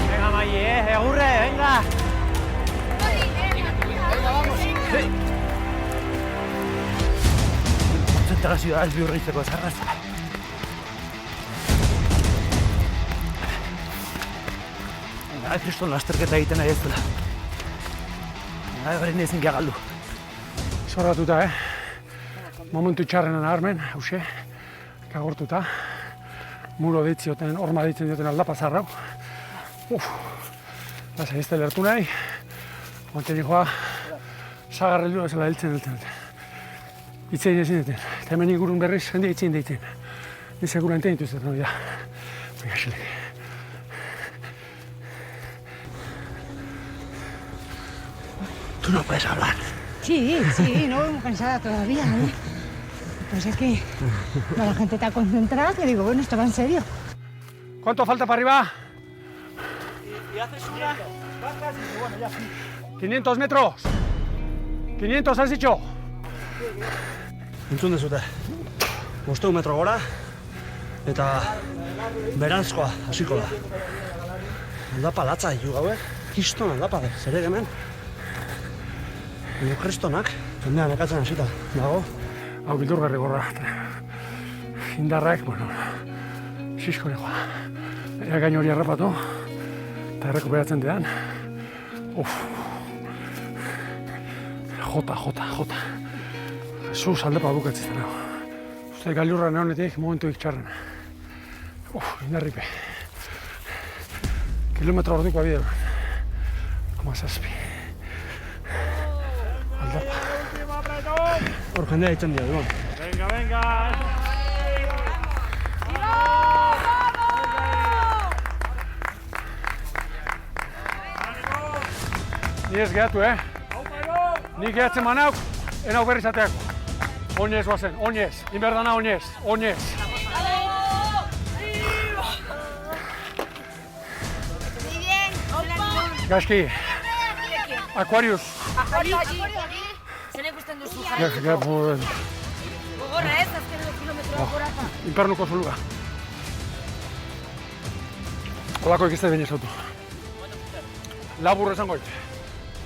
Venga, Mayi, egurre, venga. Konzentrazioa ez bihurritzeko zarraz. Venga, kriston lasterketa egiten nahi ez dela. Venga, beren ezin galdu. Zorratuta, Momentu txarrenan armen, hause, kagortuta. Muro deitzioten, orma deitzen dioten aldapa zarrau. Lasa ez lertu nahi. Monten joa, sagarreldu ezela heltzen. Itzein ezin deten. Eta hemen ingurun berriz, jende itzein deiten. Ni seguramente dituzet, no, ya. Venga, xilek. Tú no puedes hablar. Sí, no vemos cansada todavía, ¿eh? Pues es que la gente está concentrada que digo, bueno, esto va en serio. ¿Cuánto falta para arriba? Y haces una, bajas y bueno, ya. 500 metros. 500 has dicho. Entzun dezute. 500 metro gora, eta berantzkoa hasiko da. Aldapa latza ditu gauek, kiston aldapa da, zer hemen. Nio kristonak, jendean ekatzen hasita dago. Hau bildurgarri gorra. Indarrak, sisko negoa. Gain hori harrapatu, eta errekuperatzen dedan. Jota. Zuz aldapa bukatzen dago. Uste gailurra neonetik momentuik txarren. Indarripe. Kilometro orduko abide. 0,7. Aldapa. Hor jendea ditzen dira, Ibon. Venga. Ni ez gehatu, Ni gehatzen manauk, enau berriz ateako. Oinez guazen, oinez. Inberdana oinez. Gaizki. Aquarius. Zer ikusten duzu Gogorra ez, azkeneko kilometroa goraka. Infernuko zuluga. Olakoik ez da baina esautu. Labur esango dit.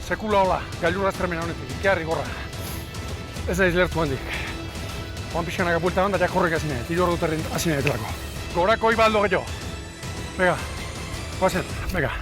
Sekula hola, gailurra eztermena honetik, ikearri gorra. Ez naiz lertu handik. Oan pixkanak apuelta handa, jak horrek azine, tiro hor dut azine etelako. Gorako ibaldo gehiago. Venga, guazen, venga.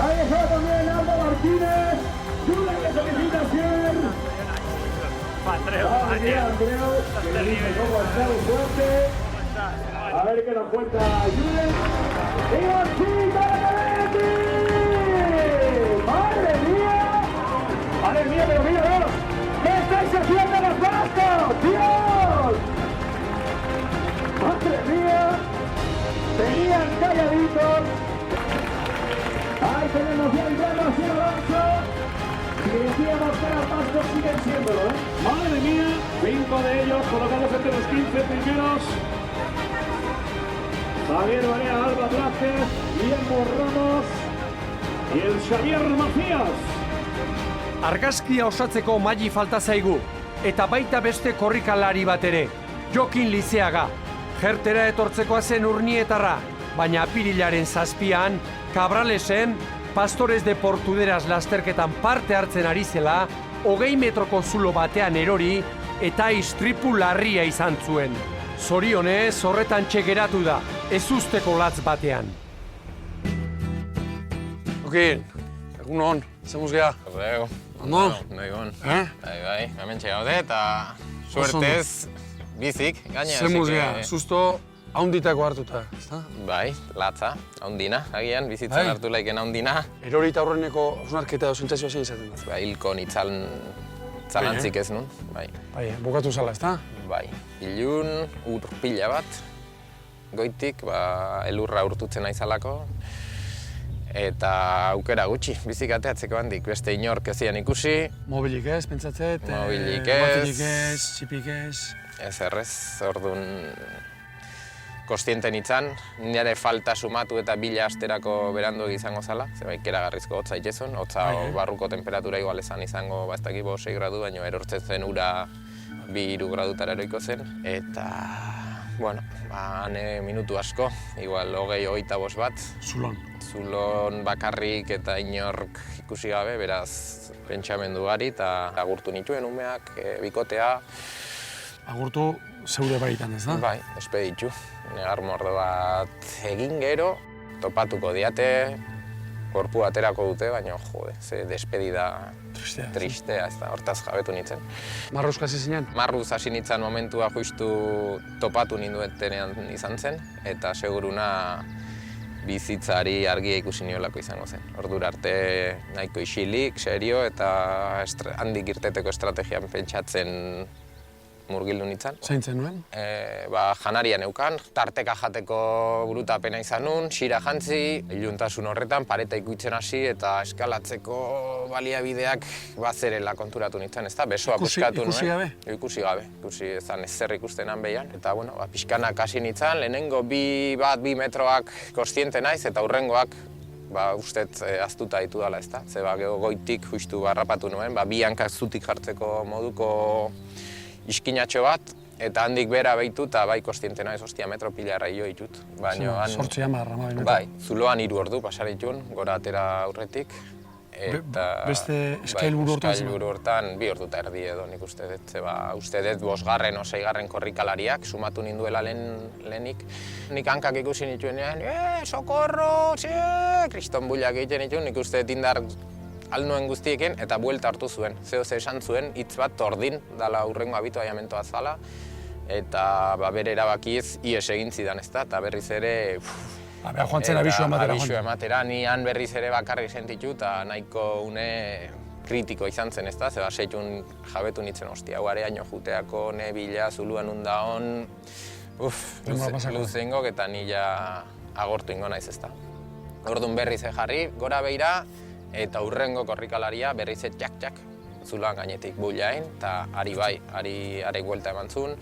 Ahí está también Aldo Martínez, una felicitación. Andreu, que dice cómo está de suerte. A ver qué nos cuenta Julen. ¡Y Osita Galetti! ¡Madre mía! ¡Madre mía, pero míralos! ¿Qué estáis haciendo los vascos? ¡Dios! ¡Madre mía! Tenían calladitos. Ahí tenemos ya el llano hacia Alonso. Y decíamos que los vascos siguen siéndolo, ¿eh? Madre mía, 5 de ellos colocados entre los 15 primeros. Javier Barea, Alba Blázquez, Guillermo Ramos y el Xavier Macías. Argazkia osatzeko maili falta zaigu, eta baita beste korrikalari bat ere, Jokin Lizeaga. Jertera etortzekoa zen Urnietarra, baina apirilaren 7an, Cabralesen, Pastores de Portuderas lasterketan parte hartzen ari zela, 20 metroko zulo batean erori eta istripu larria izan zuen. Zorionez, horretan geratu da, ezusteko latz batean. Jokin, egun hon, zemuz geha? Horrego. Ondo? Nahi gon. Eh? Hementxe gaude eta suertez bizik, gaina. Zemuz geha, susto haunditako hartuta, ezta? Bai, latza, haundina, agian, bizitzen hartu laiken haundina. Erorita aurreneko hausnarketa edo sentsazioa zein izaten da? Bai, hilko nitzalantzik ez nun, bai. Bai, bukatu zala, ezta? Bai, ilun, ur pila bat, goitik, elurra urtutzen naizalako, eta aukera gutxi, bizik ateatzeko handik, beste inork ezian ikusi. Mobilik ez, pentsatzet? Mobilik ez. Batilik ez, txipik ez. Ez errez, orduan kostienten itzan, nire falta sumatu eta bila asterako berandu izango zala, zeba ikeragarrizko hotza itezun, hotza barruko temperatura igual izango, ez dakit 6 gradu, baina erortzen zen ura 2-3 gradutara eroiko zen, eta, bueno, hane minutu asko, igual 20-25 bat. Zulon. Zulon bakarrik eta inork ikusi gabe, beraz, pentsamendu gari eta agurtu nituen umeak, bikotea. Agurtu zeure baitan ez da? Bai, despeditu. Negar mordo bat egin gero, topatuko diate, korpu aterako dute, baina jode, ze despedida tristea, ez da, hortaz jabetu nintzen. Marruz hasi zinen? Marruz hasi nintzen momentua justu topatu ninduetenean izan zen, eta seguruna bizitzari argia ikusi niolako izango zen. Ordura arte nahiko isilik, serio, eta handik irteteko estrategian pentsatzen murgildu nintzen. Zaintzen nuen? Janaria neukan, tarteka jateko burutapena izan nun, xira jantzi, iluntasun horretan pareta ikutzen hasi eta eskalatzeko baliabideak bazerela konturatu nintzen, ezta? Besoa puskatu nuen. Ikusi gabe? Ikusi gabe, ikusi ezan ezer ikustenan behian. Eta, bueno, pixkanak hasi nintzen, lehenengo 2 metroak kostiente naiz eta hurrengoak ustet aztuta ditu dela, ezta? Zeba, goitik justu barrapatu nuen, 2 hankak zutik jartzeko moduko iskinatxo bat, eta handik bera behitu eta bai kostiente naiz, ostia, metro pilarra jo ditut. 8 hamarra, metro. Bai, zuloan 3 ordu pasaritun, gora atera aurretik. Beste eskailburu hortan? Eskailburu hortan 2 ordu eta erdi edo nik uste dut. Zeba, uste dut 5. o 6. korrikalariak, sumatu ninduela lehenik. Nik hankak ikusi nituenean, sokorro, kriston bullak egiten nituen, nik uste dut indar alnuen guztiekin, eta buelta hartu zuen. Zehoz esan zuen, hitz bat tordin, dala hurrengo abituaiamentoa zala, eta bere erabakiez ies egin zidan, ezta, eta berriz ere... Beha joan zen abisu ematera. Abisu ematera, nian berriz ere bakarrik sentitu, eta nahiko une kritiko izan zen, ezta, zeba seitun jabetu nintzen, ostia, guareaino juteako, nebila, zuluan undaon... Luzengok eta nila agortu ingo naiz, ezta. Orduan berriz jarri, gora beira, eta hurrengo korrikalaria berriz txak-txak zuloan gainetik bullain, eta ari buelta eman zuen.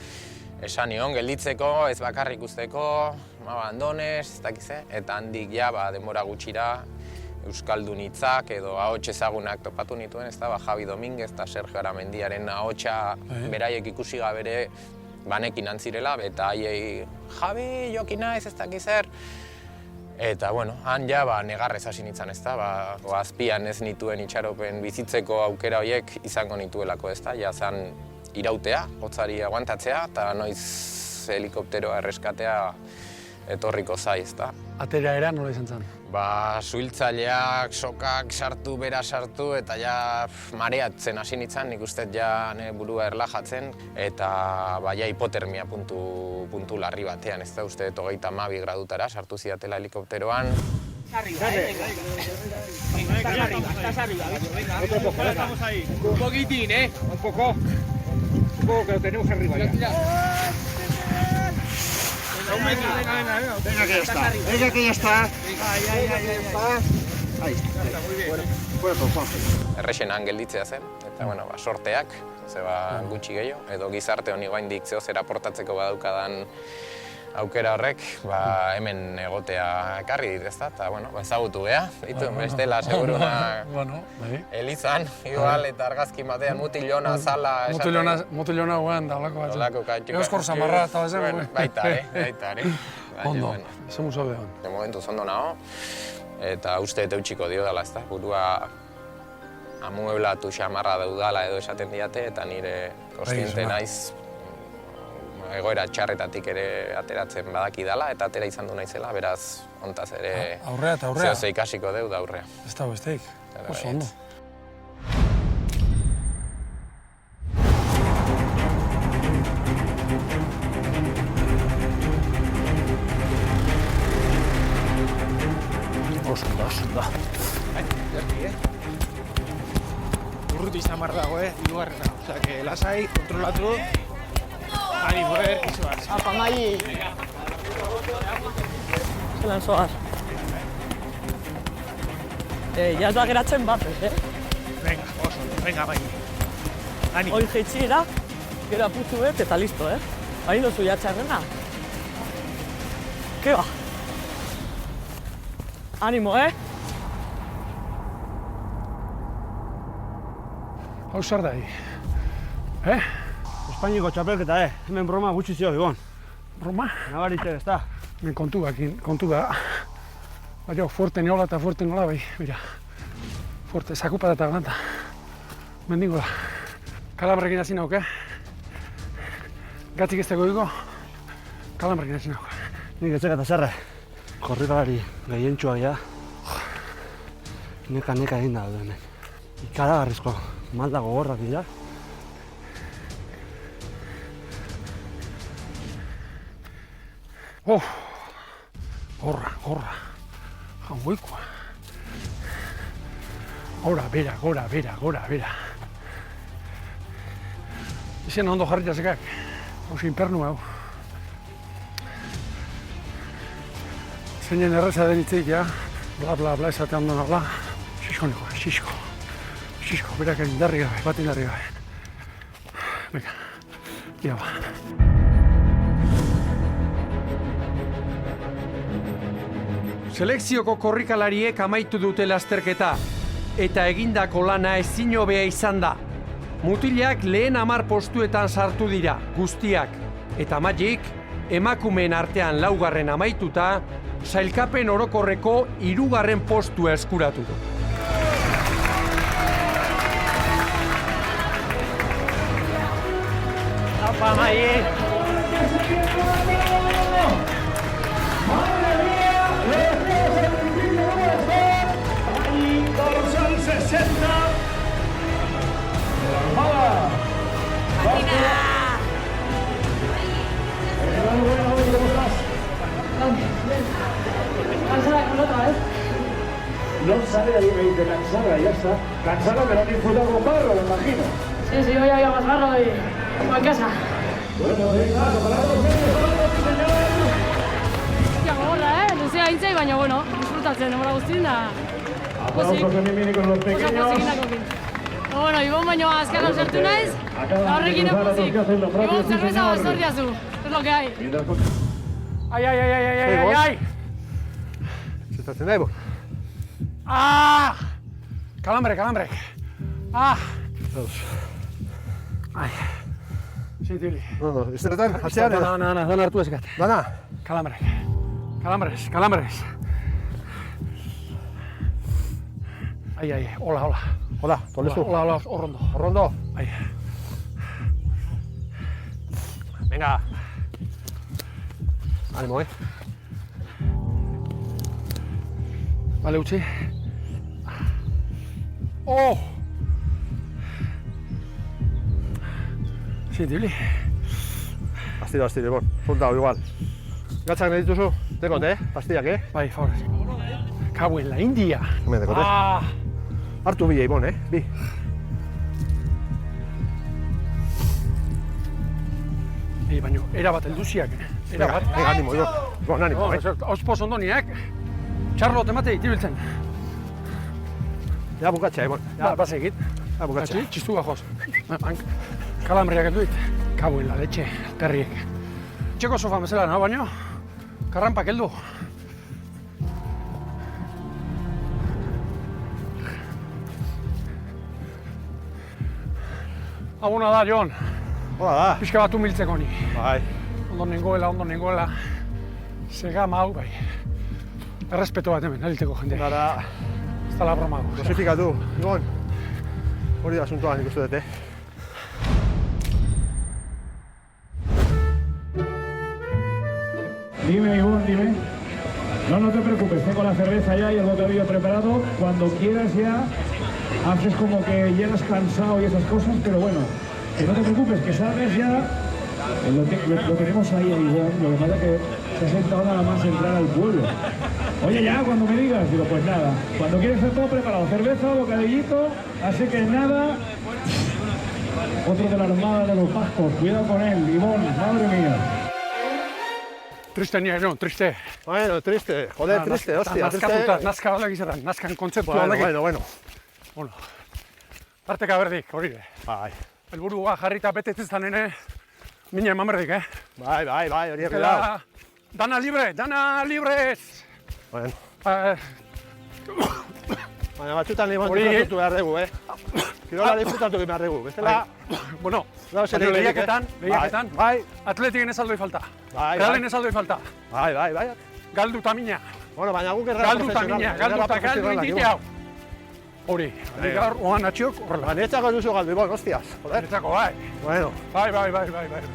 Esan nion, gelditzeko, ez bakarrik usteko, abandones, ez dakize, eta handik ja, denbora gutxira, euskaldun hitzak edo ahots ezagunak topatu nituen, ez da, Javi Dominguez eta Sergio Aramendiaren ahotsa beraiek ikusi gabere banekin antzirela, eta haiei, Javi, Jokin naiz, ez dakizer. Eta, bueno, han ja negarrez hasi nintzen, ez da, azpian ez nituen itxaropen bizitzeko aukera horiek izango nituelako, ez da, ja zan irautea, hotzari aguantatzea, eta noiz helikopteroa erreskatea etorriko zaiz, da. Atera era nola izan zen? Ba, suhiltzaileak, sokak sartu, bera sartu, eta ja mareatzen hasi nintzen, nik uste ja nire burua erlajatzen, eta ba, ja hipotermia puntu larri batean, ez da uste 32 gradutara sartu zidatela helikopteroan. Estás arriba. Otro poco, ahora estamos ahí. Un poquitín, Un poco que lo tenemos arriba ya. Venga que ya está. Ahí está, muy bien. Bueno, Errexenan gelditzea zen, eta bueno, sorteak, zeba gutxi gehiago, edo gizarte honi oraindik zehozera portatzeko badaukadan aukera horrek, ba, hemen egotea ekarri dit, ezta? Eta, bueno, ezagutu geha, bestela seguruna elizan, igual, eta argazki batean mutilona, zala... Mutilona guan da, olako bat. Olako katxuka. Euskor zamarra eta bezen, baita, Ondo, eze muso behon. De momentu zondo nago, eta uste eutxiko dio dela, ezta? Burua amueblatu xamarra daudala edo esaten diate, eta nire kontziente naiz egoera txarretatik ere ateratzen badaki dela, eta atera izan du naizela, beraz, hontaz ere... Aurrea eta aurrea. Zehose ikasiko deu da aurrea. Ez da besteik, oso ondo. Oso ondo. Urruti izan behar dago, hirugarrena. Osea, que lasai, kontrolatu. Ánimo, Isoar. Apa, Mai. Zelan zoaz. Ja ez da geratzen bat, Venga, oso, venga, Mai. Ánimo. Hoi jeitxira, gero aputzu bet eta listo, Hain dozu jatxarrena. Ke ba. Ánimo, Hau zer da, Espainiko txapelketa, hemen broma gutxi zio, Ibon. Broma? Nabaritzen, ez da? Hemen kontu da. Baina, fuerte neola eta fuerte nola, bai, mira. Fuerte, zakupa eta galanta. Mendingo da. Kalamrekin hasi nauk, Gatzik ez dago dugu, kalamrekin hasi nauk. Nik etzek eta zerre, korrikalari gehientxuak ja. Neka egin da hemen. Ikaragarrizko malda gogorrak dira. Gorra. Jangoikoa. Gora, bera. Izen ondo jarrita zekak. Oso inpernu hau. Zeinen erreza den hitzik, ja. Bla, esate ondo nabla. Xisko, berak indarri gabe, bat indarri gabe. Venga, ia ba. Selekzioko korrikalariek amaitu dute lasterketa, eta egindako lana ezin hobea izan da. Mutilak lehen 10 postuetan sartu dira, guztiak, eta Magik, emakumeen artean 4. amaituta, sailkapen orokorreko 3. postua eskuratu du. Apa, Magik! Dorsal 60. ¿Cómo estás? Cansada con otra vez. No sale ahí, me dice cansada, ya está. Cansada, pero disfruta con barro, me imagino. Sí, hoy había más barro y como en casa. Bueno, venga, preparados, señor. Hostia, gogorra, Luzea hintzai, baina, bueno, disfrutatzen, demora guztien da. Aplausos de con los pequeños. Bueno, Ibon baino azkar hau sartu naiz, eta horrekin epozik. Ibon, cerveza bastor diazu, es lo que hay. Ai! Zetatzen da, Ibon? Kalambre! Ai. Zintili. Ez deretan, atxean edo? Dana hartu ezikat. Dana? Kalambres. Ai, hola. Hola, tolezu. Hola, horrondo. Horrondo? Ai. Venga. Animo, Bale, utzi. Oh! Sí, Tibli. Astiro, Ibon. Puntao, igual. Gatzak nahi dituzu? Dekote, pastillak, Bai, favorez. Cago en la India. Hemen dekote. Hartu bi, Ibon, bi. Baina, erabat helduziak, erabat. Venga, animo, Ibon, animo, Auspoz ondoniak, Charlotte emate itibiltzen. Ja, bukatxa, Ibon. Baz egit. Ja, bukatxa. Txistu gajoz. Kalambriak elduit. Cago en la leche, terriek. Txeko sofa bezala, no, baino? Karrampak heldu. Abona da, Jon. Hola da. Pixka bat humiltzeko ni. Bai. Ondo nengoela. Segama hau, bai. Errespeto bat hemen, nalilteko jende. Gara... Ez da la broma. Dosifikatu, Ibon. Hori da asuntoa nik uste dut, Dime, Ivonne, dime. No te preocupes, tengo la cerveza ya y el bocadillo preparado. Cuando quieras ya, haces como que llegas cansado y esas cosas, pero bueno, que no te preocupes, que sabes ya. Lo tenemos ahí, Ivonne, lo que pasa es que se ha sentado nada más entrar al pueblo. Oye, ya, cuando me digas, digo, pues nada, cuando quieres estar todo preparado, cerveza, bocadillito, así que nada. Otro de la Armada de los Vascos, cuidado con él, Ivonne, madre mía. Triste ni Jon, triste. Bueno, triste, joder, triste, hostia, triste. Nazka balak izaten, nazkan kontzeptu balak. Bueno. Tarteka berdik, hori. Bai. Helburua jarrita betetzen ene, mina eman berdik, Bai, hori errela. Dana librez! Bueno. Baina batxutan Ibon disfrutatu behar dugu, Kirola disfrutatu behar dugu, bestela... Bueno, lehiaketan, atletiken ez aldoi falta. Realen ez aldoi falta. Bai. Galdu ta mina. Bueno, baina guk errela profesional. Galdu ta indite hau. Hori, gaur oan atxiok horrela. Baina etxako duzu galdu, Ibon, hostias, joder. Etxako, bai. Bueno. Bai.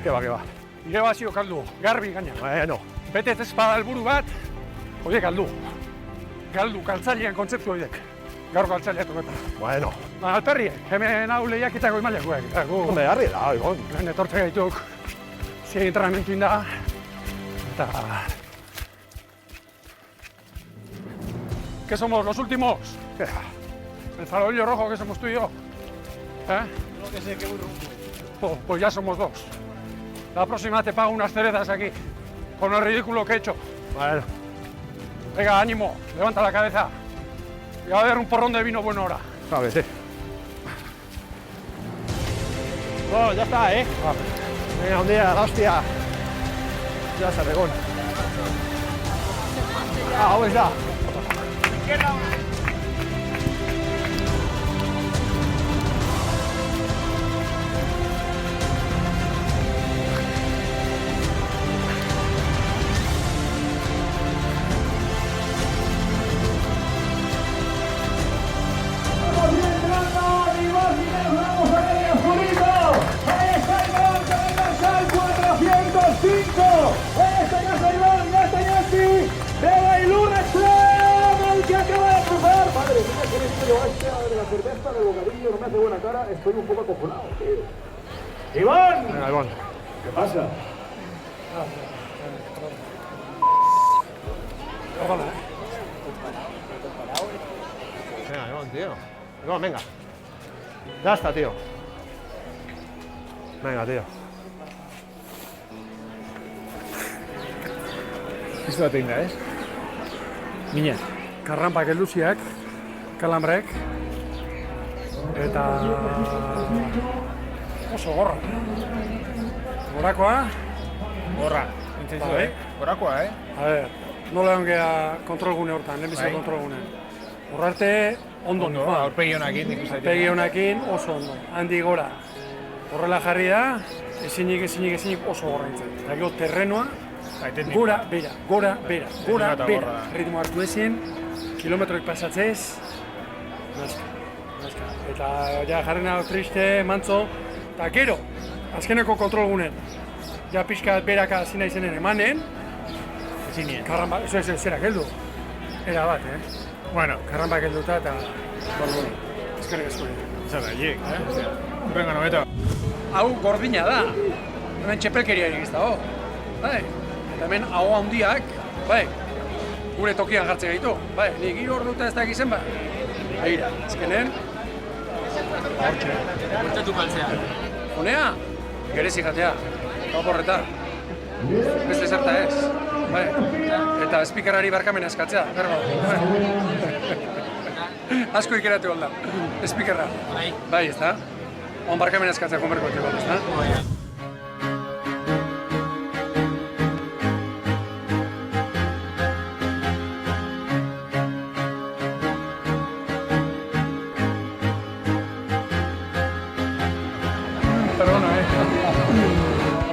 Keba. Ire bazio kaldu, garbi gaina. Bueno. Betez ez bada helburu bat, horiek galdu. Galdu, kaltzailean kontzeptu horiek. Gaur kaltzailea toketa. Bueno. Alperriek, hemen hau lehiaketako imailakoek. Hombre, harri da, Ibon. Hemen etortze gaituk, zien entrenamentu inda. Eta... ¿Qué somos, los últimos? ¿Qué? El farolillo rojo que somos tú y yo. No que sé, que muy rumbo. Pues ya somos dos. La próxima te pago unas cerezas aquí, con el ridículo que he hecho. Bueno. Venga, ánimo, levanta la cabeza. Y va a haber un porrón de vino bueno ahora. Sabe, sí. Bueno, ya está, Venga, un día, la hostia. Ya se regón. Ahora está. Estoy un poco acojonado, tío. ¡Iván! Venga, Iván. ¿Qué pasa? Venga, Iván, tío. Iván, venga. Ya está, tío. Venga, tío. Ez bat egin da, Mina. Karrampak helduziak, kalambrek. Eta... oso gorra. Gorakoa? Gorra. Entzaizu, Gorakoa, A ver, nola egon geha kontrolgune hortan, lehenbiziko kontrolgune. Horra arte, ondo. Aurpegi honakin, nik uste. Aurpegi honakin oso ondo, handi gora. Horrela jarri da, ezinik oso gorra nintzen. Eta gero terrenoa, gora, bera. Ritmo hartu ezin, kilometroik pasatzez, nazka. Eta ja jarrena triste, mantzo, eta gero, azkeneko kontrolgunen. Ja pixka beraka hasi naizenen emanen. Ezinien. Karramba, zerak heldu. Era bat, Bueno, karranpak helduta eta... Eskerrik asko. Zara, hiek, Urrengo nobeto. Hau gordina da. Hemen txepelkeriarik ez dago. Bai. Eta hemen hau handiak, bai, gure tokian jartzen gaitu. Bai, nik 3 orduta ez dakizen, ba. Begira, azkenen. Hortxe. Hortxatu kaltzea. Honea, gerezi jatea. Oporreta. Beste zerta ez. Bai. Eta speakerari barkamena eskatzea, bergo. Asko ikeratu da. Speakerra. Bai, ez da? On barkamena eskatzea konberko ez da?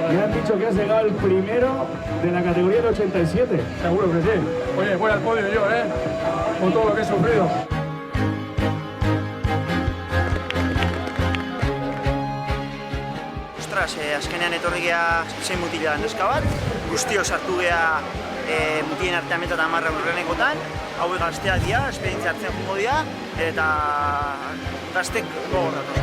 Me han dicho que has llegado el primero de la categoría del 87. Seguro que sí. Oye, voy al podio yo, con todo lo que he sufrido. Ostras, azkenean etorri geha 6 mutila neska bat, guztio sartu geha mutilen artean meta eta 10 urrenekotan, hauek gazteak dira, esperientzia hartzen jungo dira, eta gaztek gogorratu.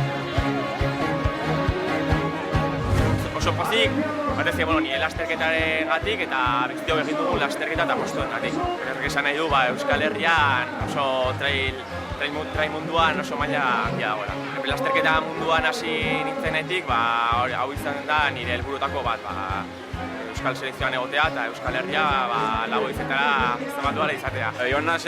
Oso pozik, batez bueno, nire lasterketaren gatik eta biztio egin dugu lasterketa eta postuen gatik. Horrek esan nahi du, Euskal Herrian oso trail munduan oso maila handia dagoela. Lasterketa munduan hasi nintzenetik, hau izan da nire helburutako bat, Euskal Selekzioan egotea eta Euskal Herria lau izetara zamatu ala izatea. Joan naz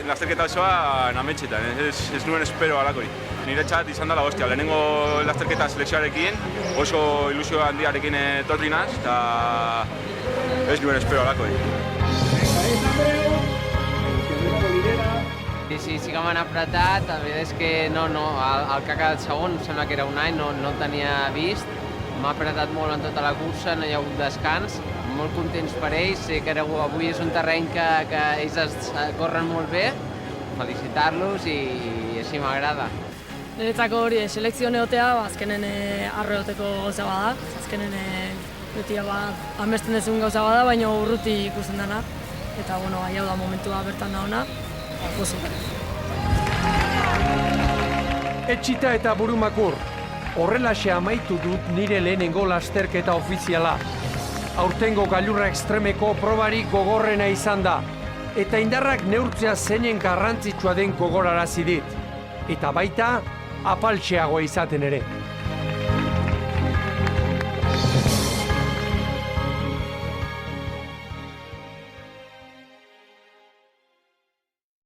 lasterketa osoa nametxetan, ez nuen espero alakori. Nire txat izan dela hostia, lehenengo lasterketa selekzioarekin, oso ilusio handiarekin etorri naz, eta ez nuen espero alakori. Sí que m'han apretat, la veritat és que el que ha quedat segon, sembla que era un any, no el tenia vist. M'ha apretat molt en tota la cursa, no hi ha hagut descans. Molt contents per ells, sé que avui és un terreny que ells corren molt bé. Felicitar-los i així m'agrada. Niretzako hori selekzio neotea, azkenen arro egoteko gauza bada. Azkenen beti amesten dezun gauza bada, baina urruti ikusten dena. Eta, hau da momentua bertan da ona. Etxita eta Burumakur, horrelaxe amaitu dut nire lehenengo lasterketa ofiziala. Aurtengo gailurra ekstremeko probarik gogorrena izan da, eta indarrak neurtzea zeinen garrantzitsua den gogorarazi dit. Eta baita, apaltxeagoa izaten ere.